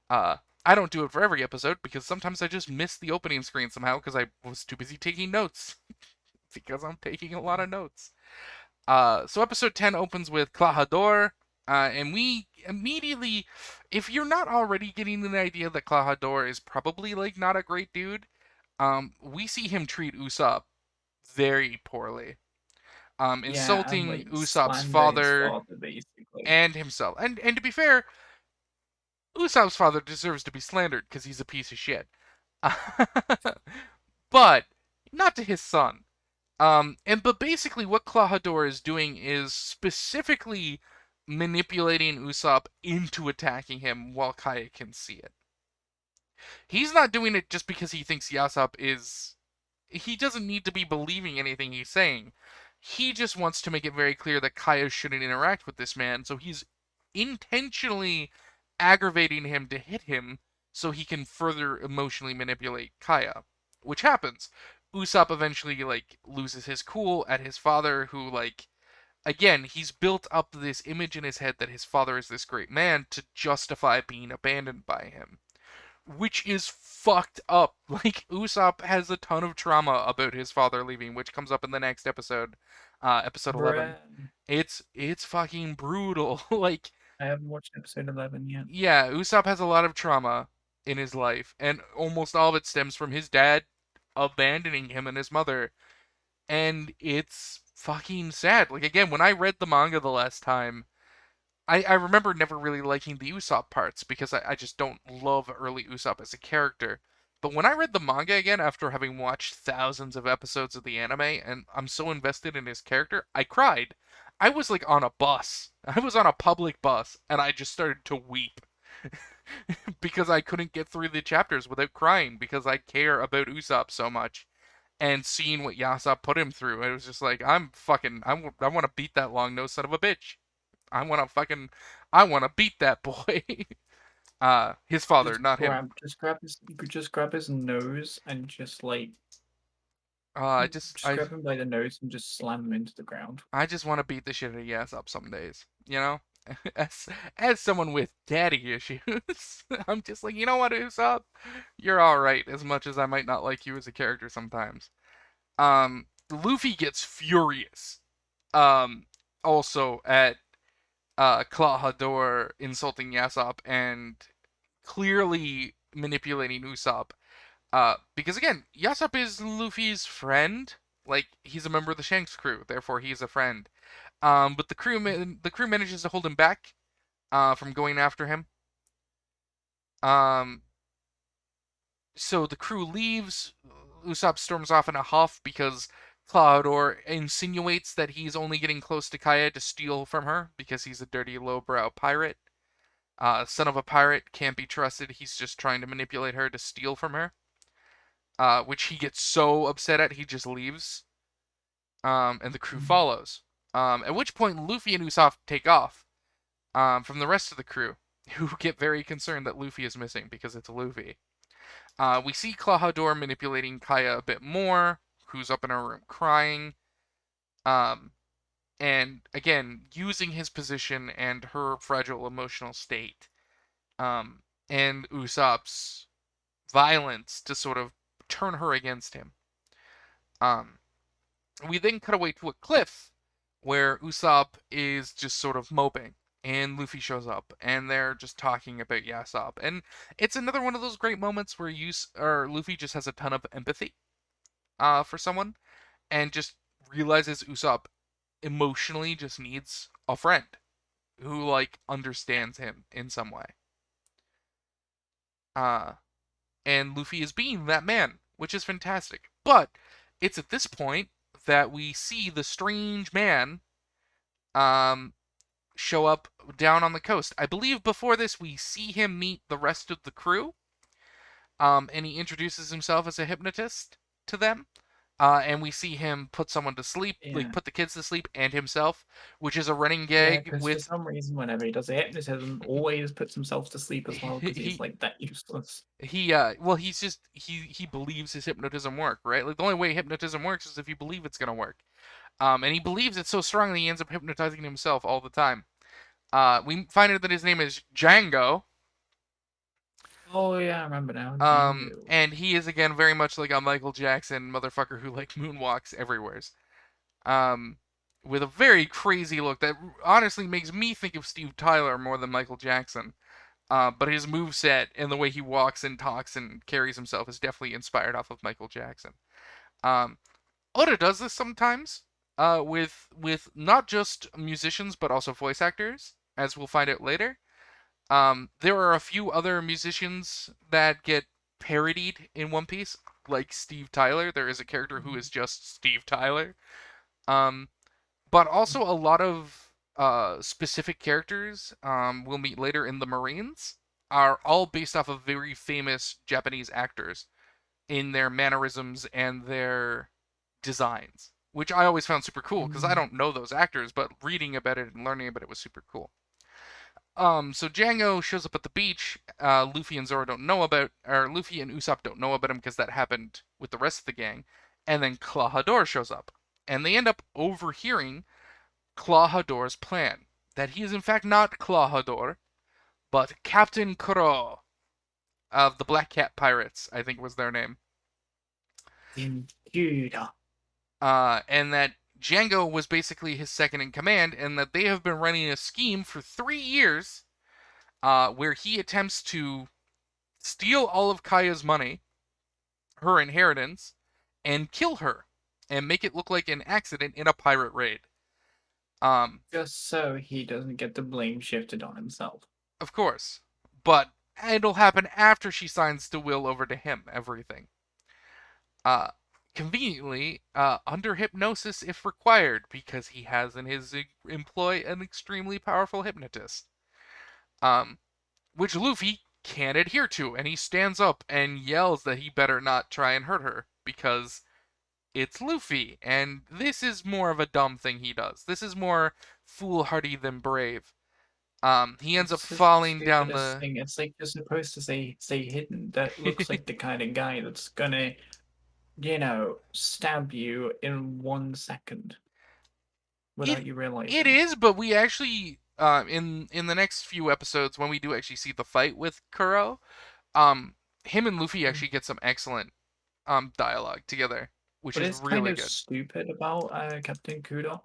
Uh, I don't do it for every episode, because sometimes I just miss the opening screen somehow because I was too busy taking notes. Because I'm taking a lot of notes. So episode 10 opens with Klahadore, and we immediately, if you're not already getting the idea that Klahadore is probably like not a great dude, we see him treat Usopp very poorly, Yeah, and insulting like Usopp's slander his father father basically. and himself. And to be fair, Usopp's father deserves to be slandered because he's a piece of shit. But not to his son. But basically what Klahadore is doing is specifically manipulating Usopp into attacking him while Kaya can see it. He's not doing it just because he thinks Yasopp is. He doesn't need to be believing anything he's saying. He just wants to make it very clear that Kaya shouldn't interact with this man, so he's intentionally aggravating him to hit him so he can further emotionally manipulate Kaya. Which happens. Usopp eventually like loses his cool at his father who like again, he's built up this image in his head that his father is this great man to justify being abandoned by him, which is fucked up. Like Usopp has a ton of trauma about his father leaving, which comes up in the next episode, episode 11. Bruh. It's fucking brutal. Like I haven't watched episode 11 yet. yeah, Usopp has a lot of trauma in his life, and almost all of it stems from his dad abandoning him and his mother, and it's fucking sad. Like again, when I read the manga the last time, I remember never really liking the Usopp parts because I just don't love early Usopp as a character. But when I read the manga again after having watched thousands of episodes of the anime and I'm so invested in his character, I cried. I was like on a bus. I was on a public bus and I just started to weep because I couldn't get through the chapters without crying because I care about Usopp so much. And seeing what Yasop put him through, it was just like I want to beat that long nose son of a bitch. I want to fucking, I want to beat that boy. His father, not him. You could just grab his nose and just like I just, just I, grab him by the nose and just slam him into the ground. I just want to beat the shit out of Yasop some days. You know, as as someone with daddy issues, I'm just like, you know what, Usopp, you're all right. As much as I might not like you as a character sometimes. Luffy gets furious. Um, also at Clawhador insulting Yasop and clearly manipulating Usopp. Because again, Yasop is Luffy's friend. Like he's a member of the Shanks crew, therefore he's a friend. But the crew manages to hold him back from going after him. Um, so the crew leaves. Usopp storms off in a huff because Clawhador insinuates that he's only getting close to Kaya to steal from her because he's a dirty lowbrow pirate. Son of a pirate, can't be trusted. He's just trying to manipulate her to steal from her. Which he gets so upset at, he just leaves. And the crew Mhm. follows. At which point, Luffy and Usopp take off from the rest of the crew, who get very concerned that Luffy is missing because it's Luffy. We see Clawhador manipulating Kaya a bit more, who's up in her room crying. Um, and again, using his position and her fragile emotional state, and Usopp's violence to sort of turn her against him. Um, we then cut away to a cliff where Usopp is just sort of moping, and Luffy shows up, and they're just talking about Yasop, and it's another one of those great moments where Luffy just has a ton of empathy for someone, and just realizes Usopp emotionally just needs a friend who like understands him in some way. Uh, and Luffy is being that man, which is fantastic. But it's at this point that we see the strange man um, show up down on the coast. I believe before this we see him meet the rest of the crew, and he introduces himself as a hypnotist to them. And we see him put someone to sleep, like Yeah. put the kids to sleep, and himself, which is a running Yeah, gag because for with some reason, whenever he does the hypnotism, always puts himself to sleep as well because he's he like that useless. well he's just he believes his hypnotism work, right? Like the only way hypnotism works is if you believe it's gonna work. And he believes it so strongly he ends up hypnotizing himself all the time. We find out that his name is Django. Oh yeah, I remember now, Django. And he is again very much like a Michael Jackson motherfucker who like moonwalks everywheres. Um, with a very crazy look that honestly makes me think of Steve Tyler more than Michael Jackson. But his move set and the way he walks and talks and carries himself is definitely inspired off of Michael Jackson. Um, Oda does this sometimes, with not just musicians but also voice actors, as we'll find out later. There are a few other musicians that get parodied in One Piece, like Steve Tyler. There is a character who is just Steve Tyler. Um, but also a lot of specific characters we'll meet later in the Marines are all based off of very famous Japanese actors in their mannerisms and their designs, which I always found super cool because I Mm. don't know those actors, but reading about it and learning about it was super cool. So Django shows up at the beach. Luffy and Zoro don't know about, or Luffy and Usopp don't know about him because that happened with the rest of the gang. And then Clawhador shows up, and they end up overhearing Clawhador's plan. That he is in fact not Clawhador, but Captain Kuro of the Black Cat Pirates, I think was their name. Intruder. And that Django was basically his second in command, and that they have been running a scheme for 3 years where he attempts to steal all of Kaya's money, her inheritance, and kill her, and make it look like an accident in a pirate raid. Um, Just so he doesn't get the blame shifted on himself. of course, but it'll happen after she signs the will over to him. Everything. Uh, Conveniently, under hypnosis if required, because he has in his employ an extremely powerful hypnotist. Um, which Luffy can't adhere to, and he stands up and yells that he better not try and hurt her because it's Luffy, and this is more of a dumb thing he does. This is more foolhardy than brave. He ends up It's just the falling down stupidest the. thing. It's like you're supposed to say hidden. That looks like the kind of guy that's gonna, stab you in 1 second it without you it realizing. is, but we actually in the next few episodes when we do actually see the fight with Kuro, um, him and Luffy Mm. actually get some excellent dialogue together, which What is is kind really of good. stupid about Captain Kudo?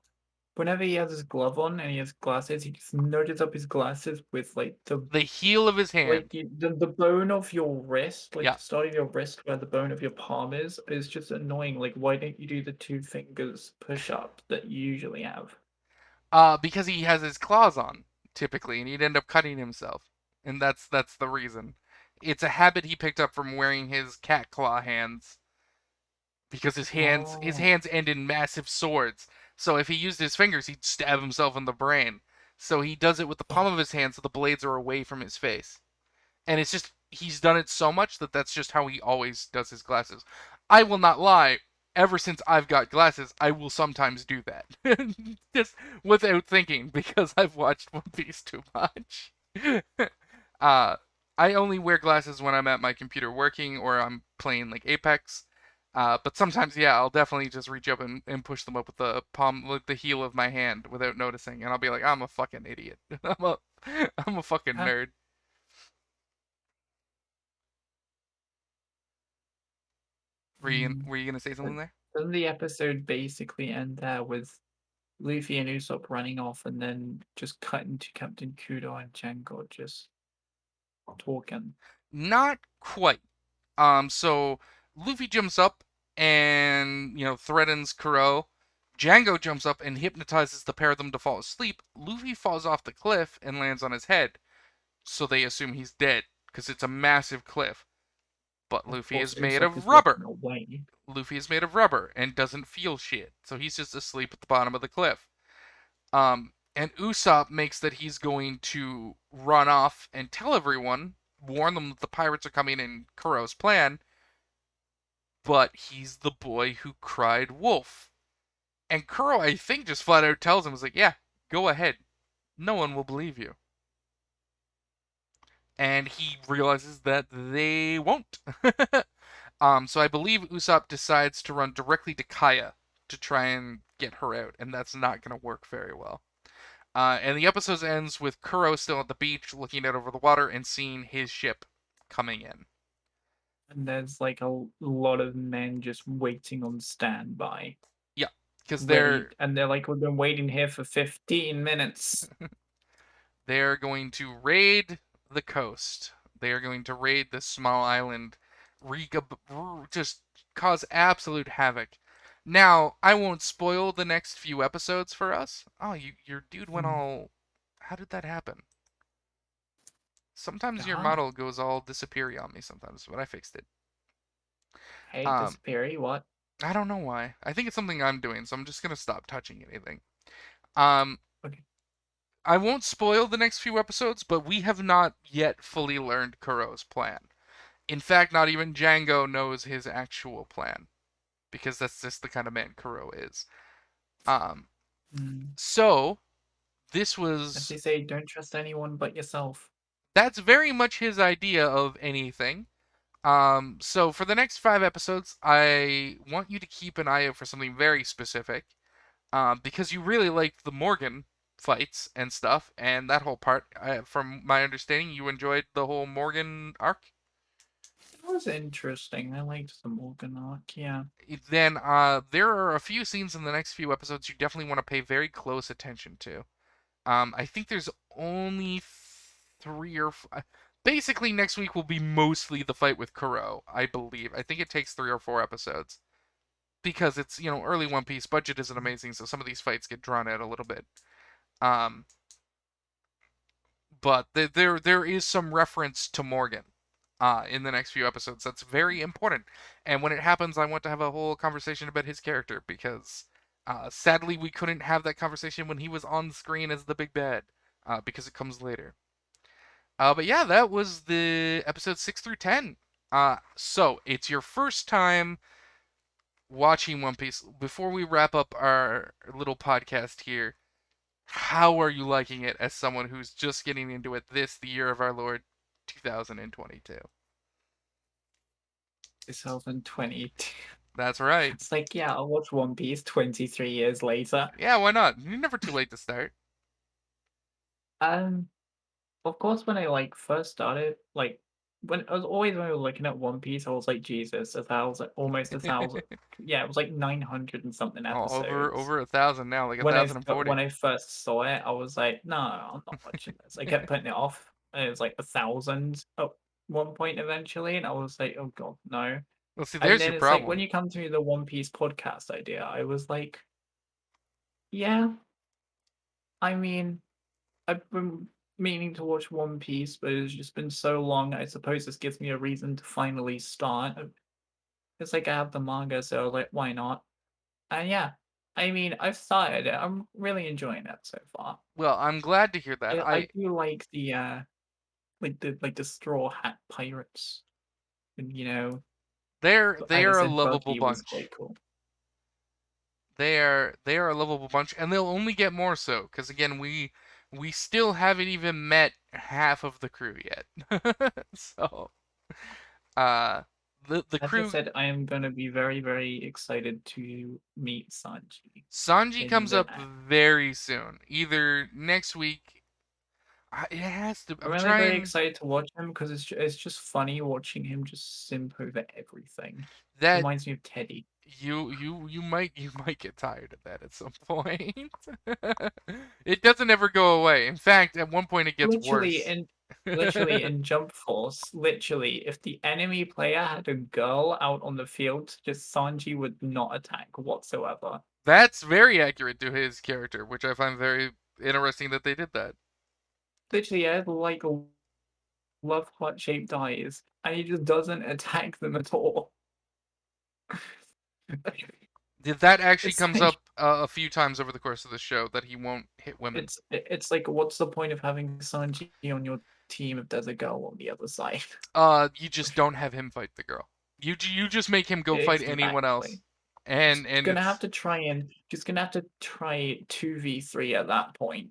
Whenever he has his glove on and he has glasses, he just nudges up his glasses with like the The heel of his like hand. the bone of your wrist, like Yeah. the start of your wrist where the bone of your palm is just annoying. Like, why don't you do the two fingers push up that you usually have? Because he has his claws on typically, and he'd end up cutting himself, and that's the reason. It's a habit he picked up from wearing his cat claw hands because his Oh, hands end in massive swords. So if he used his fingers, he'd stab himself in the brain. So he does it with the palm oh, of his hand, so the blades are away from his face. And it's just he's done it so much that that's just how he always does his glasses. I will not lie. Ever since I've got glasses, I will sometimes do that, just without thinking because I've watched One Piece too much. uh, I only wear glasses when I'm at my computer working or I'm playing like Apex. But sometimes, yeah, I'll definitely just reach up and push them up with the palm, with the heel of my hand without noticing, and I'll be like, I'm a fucking idiot. I'm a fucking huh. nerd. Mm. Were you gonna say But something there? doesn't the episode basically end there with Luffy and Usopp running off and then just cutting to Captain Kudo and Django just talking? Not quite. So Luffy jumps up and threatens Kuro. Django jumps up and hypnotizes the pair of them to fall asleep. Luffy falls off the cliff and lands on his head, so they assume he's dead because it's a massive cliff. But Of Luffy course, is made Usopp of is walking rubber. away. Luffy is made of rubber and doesn't feel shit, so he's just asleep at the bottom of the cliff. And Usopp makes that he's going to run off and tell everyone, warn them that the pirates are coming in Kuro's plan, but he's the boy who cried wolf. And Kuro, I think, just flat out tells him, "Is like, yeah, go ahead. No one will believe you." And he realizes that they won't. So I believe Usopp decides to run directly to Kaya to try and get her out, and that's not going to work very well. And the episode ends with Kuro still at the beach, looking out over the water and seeing his ship coming in. And there's like a lot of men just waiting on standby, Yeah, because ready. And they're like, we've been waiting here for 15 minutes. they're going to raid the coast. They are going to raid this small island, just cause absolute havoc. Now, I won't spoil the next few episodes for us. Oh, your dude went Mm. all. How did that happen? Sometimes your Ah, model goes all disappeary on me sometimes, but I fixed it. hey, Um, disappear, what? I don't know why. I think it's something I'm doing, so I'm just gonna stop touching anything. Um, Okay. I won't spoil the next few episodes, but we have not yet fully learned Kuro's plan. In fact, not even Django knows his actual plan because that's just the kind of man Kuro is. Um, Mm. so this As was they say, don't trust anyone but yourself. that's very much his idea of anything. So for the next 5 episodes, I want you to keep an eye out for something very specific. Because you really liked the Morgan fights and stuff, and that whole part. From my understanding, you enjoyed the whole Morgan arc. It was interesting. I liked the Morgan arc, yeah. Then there are a few scenes in the next few episodes you definitely want to pay very close attention to. I think there's only three or basically next week will be mostly the fight with Kuro, I believe. I think it takes 3 or 4 episodes because it's early One Piece, budget isn't amazing, so some of these fights get drawn out a little bit. Um, but there is some reference to Morgan in the next few episodes. That's very important. And when it happens, I want to have a whole conversation about his character because sadly we couldn't have that conversation when he was on screen as the big bad because it comes later. But yeah, that was the episode 6 through 10. So it's your first time watching One Piece. Before we wrap up our little podcast here, how are you liking it as someone who's just getting into it the year of our Lord 2022? 2022. That's right. It's like, yeah, I'll watch One Piece 23 years later. Yeah, why not? You're never too late to start. Um, of course, when I like first started, like when I was always when I was looking at One Piece, I was like, Jesus, 1,000, almost 1,000. Yeah, it was like 900 and something Oh, over episodes. over 1,000 now, like 1,040. When I first saw it, I was like, no, I'm not watching this. I kept putting it off. And it was like 1,000 at one point eventually, and I was like, oh god, no. Well, see, And there's then your it's like when problem. you come to the One Piece podcast idea, I was like, yeah, I mean, I've been meaning to watch One Piece, but it's just been so long. I suppose this gives me a reason to finally start. It's like I have the manga, so I was like, why not? And yeah, I mean, I've started it. I'm really enjoying it so far. Well, I'm glad to hear that. I do like the Straw Hat Pirates, and They and I are a said lovable Buggy was bunch. quite cool. They are a lovable bunch, and they'll only get more so because again, we still haven't even met half of the crew yet. So, uh, the As I crew said, I am gonna be very, very excited to meet Sanji Sanji in comes the up next. very soon, either next week. It has to. I'm I'm really very trying excited to watch him because it's just funny watching him just simp over everything. that Reminds me of Teddy. you might get tired of that at some point. It doesn't ever go away. In fact, at one point it gets Literally worse. in literally in Jump Force, literally, if the enemy player had a girl out on the field, just Sanji would not attack whatsoever. That's very accurate to his character, which I find very interesting that they did that. Literally, he has like a love heart shaped eyes, and he just doesn't attack them at all. That actually It's comes like up a few times over the course of the show that he won't hit women. it's like what's the point of having Sanji on your team if there's a girl on the other side? You just don't have him fight the girl. You just make him go fight anyone else, Exactly. and it's Just gonna have to try 2v3 at that point.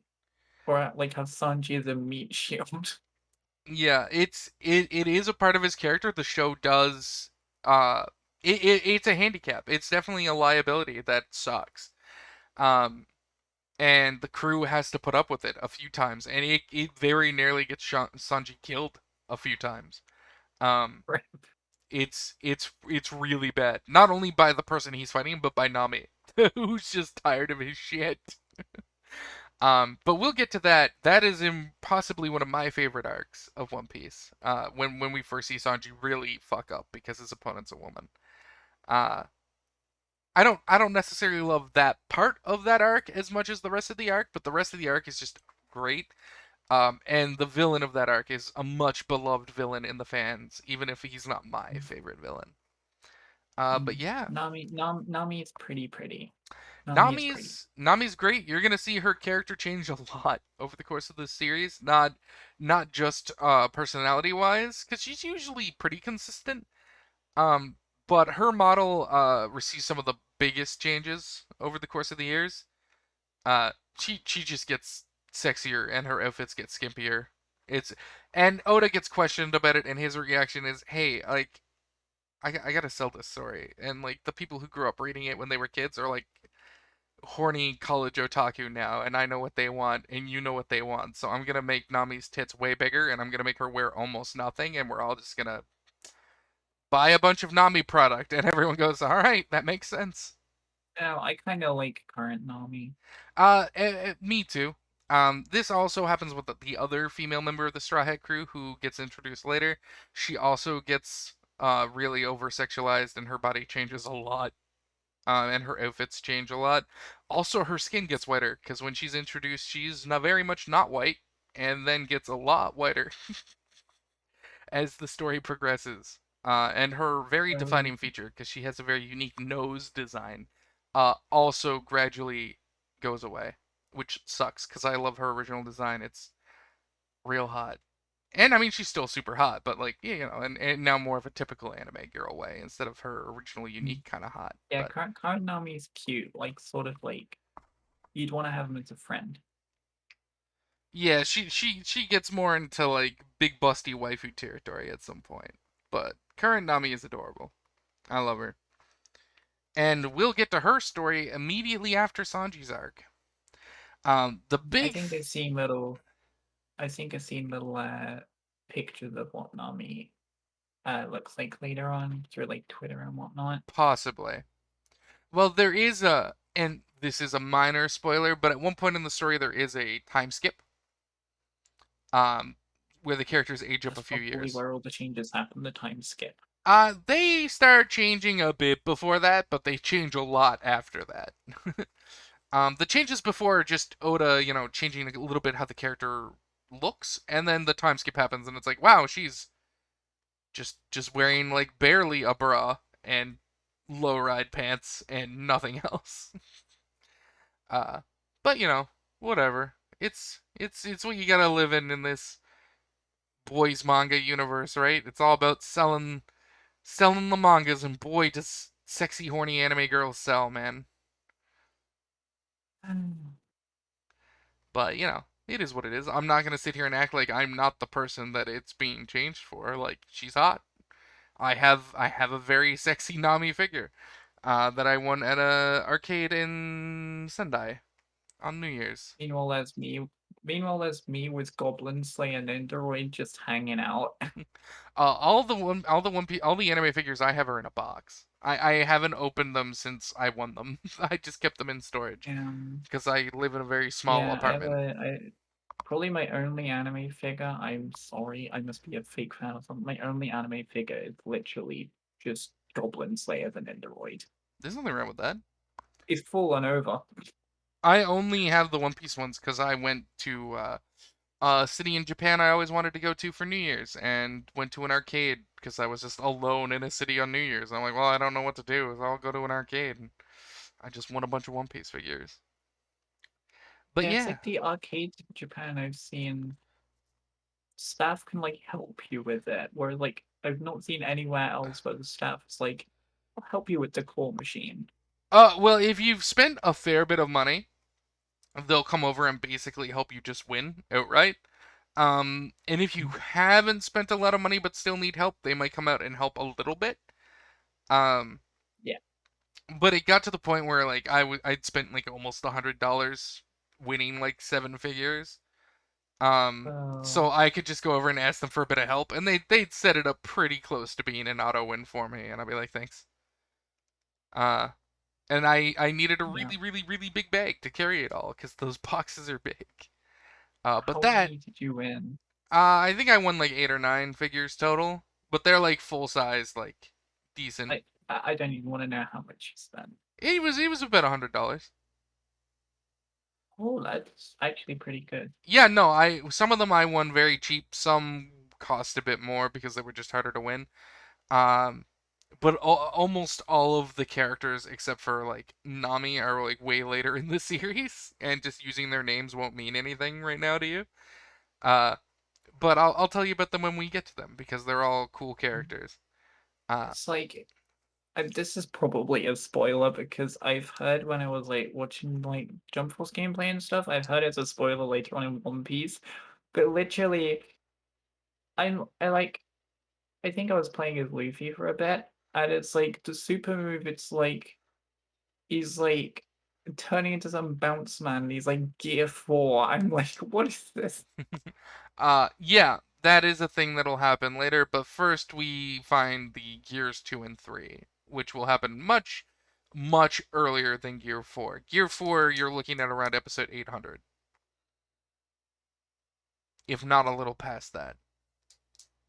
Or like have Sanji as a meat shield. yeah, it is a part of his character. The show does uh it's a handicap. It's definitely a liability that sucks. Um, and the crew has to put up with it a few times, and it very nearly gets Sanji killed a few times. Um, Right. it's really bad. Not only by the person he's fighting, but by Nami, who's just tired of his shit. But we'll get to that. That is in possibly one of my favorite arcs of One Piece. When we first see Sanji really fuck up because his opponent's a woman. Uh, I don't necessarily love that part of that arc as much as the rest of the arc, but the rest of the arc is just great. And the villain of that arc is a much beloved villain in the fans, even if he's not my favorite villain. But yeah, Nami is pretty. Nami is pretty. Nami's great. You're gonna see her character change a lot over the course of the series. Not just personality wise, because she's usually pretty consistent. Um, but her model receives some of the biggest changes over the course of the years. She just gets sexier and her outfits get skimpier. It's and Oda gets questioned about it, and his reaction is, "Hey, like I gotta sell this story," and like the people who grew up reading it when they were kids are like horny college otaku now, and I know what they want, and you know what they want. So I'm gonna make Nami's tits way bigger, and I'm gonna make her wear almost nothing, and we're all just gonna buy a bunch of Nami product, and everyone goes, "All right, that makes sense." No, I kind of like current Nami. Me too. This also happens with the other female member of the Straw Hat crew who gets introduced later. She also gets really over sexualized, and her body changes a lot. and her outfits change a lot. Also, her skin gets whiter because when she's introduced, she's not very much not white, and then gets a lot whiter as the story progresses. And her very Oh, defining feature, because she has a very unique nose design, also gradually goes away, which sucks because I love her original design. It's real hot. And I mean, she's still super hot, but like, and now more of a typical anime girl way instead of her original mm. unique kind of hot. Yeah, But Nami is cute, like sort of like you'd want to have him as a friend. yeah, she gets more into like big busty waifu territory at some point. But current Nami is adorable. I love her. And we'll get to her story immediately after Sanji's arc. The I big think I've seen little I think I've seen little pictures of what Nami looks like later on through like Twitter and whatnot. possibly. Well, there is and this is a minor spoiler, but at one point in the story there is a time skip, um, where the characters age up That's a few probably years. where all the changes happen, the time skip. They start changing a bit before that, but they change a lot after that. The changes before are just Oda, changing a little bit how the character looks, and then the time skip happens, and it's like, wow, she's just wearing like barely a bra and low ride pants and nothing else. Uh, but whatever. It's what you gotta live in this boys manga universe, right? It's all about selling the mangas, and boy, does sexy horny anime girls sell, man. Um, But it is what it is. I'm not gonna sit here and act like I'm not the person that it's being changed for. Like she's hot. I have a very sexy Nami figure, that I won at a arcade in Sendai on New Year's. meanwhile, there's me. Meanwhile, there's me with Goblin Slayer and Android just hanging out. All the anime figures I have are in a box. I haven't opened them since I won them. I just kept them in storage Um, because I live in a very small yeah, I have apartment. probably my only anime figure. I'm sorry, I must be a fake fan or something. My only anime figure is literally just Goblin Slayer and Android. There's nothing wrong with that. It's fallen over. I only have the One Piece ones because I went to a city in Japan I always wanted to go to for New Year's and went to an arcade because I was just alone in a city on New Year's. I'm like, well, I don't know what to do. So I'll go to an arcade. And I just won a bunch of One Piece figures. But Yeah, it's yeah, like the arcades in Japan I've seen staff can like help you with it. Where like I've not seen anywhere else where the staff is like, I'll help you with the claw machine. well, if you've spent a fair bit of money, they'll come over and basically help you just win outright. And if you Mm. haven't spent a lot of money but still need help, they might come out and help a little bit. Um, Yeah. but it got to the point where like I'd spent like almost $100 winning like seven figures. So Oh I could just go over and ask them for a bit of help, and they'd set it up pretty close to being an auto win for me, and I'd be like, thanks. Uh, and I needed a yeah. really really really big bag to carry it all because those boxes are big. But How that many did you win? I think I won like 8 or 9 figures total, but they're like full size, like decent. I don't even want to know how much you spent. It was about $100. Oh, that's actually pretty good. Yeah, no, I some of them I won very cheap. Some cost a bit more because they were just harder to win. Um, but almost all of the characters except for like Nami are like way later in the series, and just using their names won't mean anything right now to you. Uh, but I'll tell you about them when we get to them because they're all cool characters. Uh, It's like this is probably a spoiler because I've heard when I was like watching like Jump Force gameplay and stuff, I've heard it's a spoiler later on in One Piece. But literally, I like I think I was playing as Luffy for a bit, and it's like the super move. It's like he's like turning into some bounce man. And he's like Gear 4. I'm like, what is this? yeah, that is a thing that'll happen later, but first we find the Gears 2 and 3, which will happen much, much earlier than Gear 4. Gear 4, you're looking at around episode 800, if not a little past that.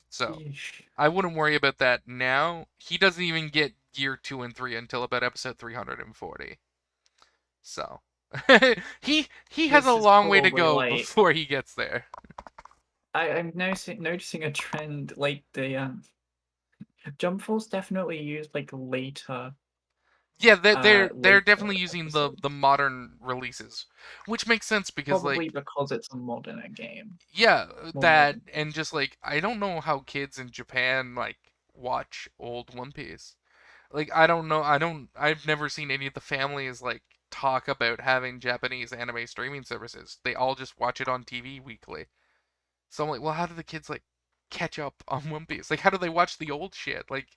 So, Yeesh. I wouldn't worry about that now. He doesn't even get year 2 and 3 until about episode 340. So he has a This is long way to probably go like before he gets there. I'm noticing a trend like the Jump Force definitely used like later Yeah, they're later definitely using the episodes. modern releases, which makes sense because Probably like because it's a modern game. yeah, More that modern and based. just like I don't know how kids in Japan like watch old One Piece. Like I don't know, I've never seen any of the families like talk about having Japanese anime streaming services. They all just watch it on TV weekly. So I'm like, well, how do the kids like catch up on One Piece? Like how do they watch the old shit? Like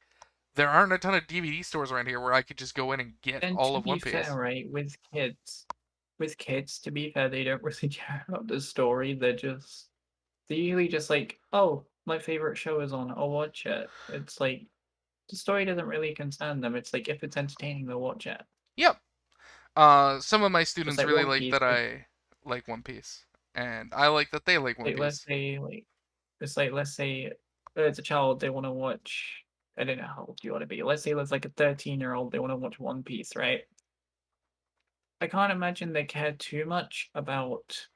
there aren't a ton of DVD stores around here where I could just go in and get And all to of be One fair, Piece. right, with kids, to be fair, they don't really care about the story. They're usually just like, oh, my favorite show is on, I'll watch it. It's like the story doesn't really concern them. It's like if it's entertaining, they'll watch it. Yep. Some of my Just students like really One like Piece, that if I like One Piece, and I like that they like One like let's Piece. say like it's like let's say it's a child they want to watch. I don't know how old you want to be. Let's say there's like a 13-year-old they want to watch One Piece, right? I can't imagine they care too much about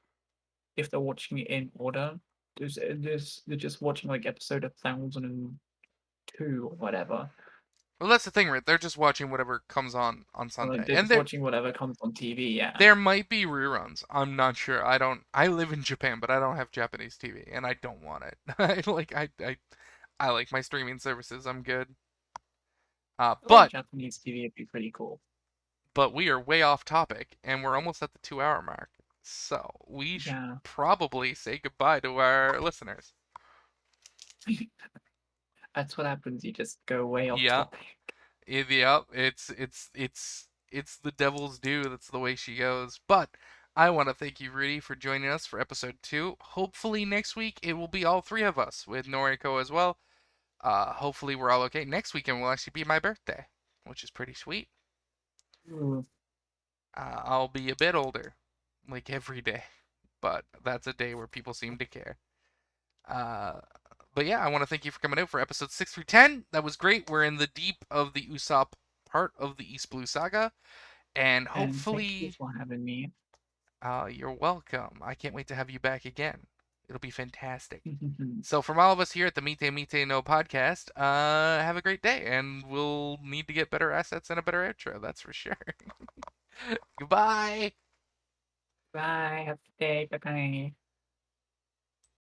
if they're watching it in order. They're just watching like episode 1002 or whatever. Well, that's the thing, right? They're just watching whatever comes on Or like Sunday, they're and just watching whatever comes on TV. Yeah. there might be reruns. I'm not sure. I don't. I live in Japan, but I don't have Japanese TV, and I don't want it. I like my streaming services. I'm good. Uh, I like but Japanese TV. It'd be pretty cool. but we are way off topic, and we're almost at the 2 hour mark. So we should Yeah. probably say goodbye to our listeners. That's what happens. You just go way off Yeah, topic. yep. It's the devil's due. That's the way she goes. But I want to thank you, Rudy, for joining us for episode 2. Hopefully next week it will be all three of us with Noriko as well. Hopefully we're all okay. Next weekend will actually be my birthday, which is pretty sweet. Ooh. I'll be a bit older, like every day, but that's a day where people seem to care. Uh, but yeah, I want to thank you for coming out for episode 6 through 10. That was great. We're in the deep of the Usopp part of the East Blue Saga, and And thank you hopefully, for having me. you're welcome. I can't wait to have you back again. It'll be fantastic. So, from all of us here at the Mite No podcast, have a great day, and we'll need to get better assets and a better outro. That's for sure. Goodbye. Bye. Have a good day. Bye bye.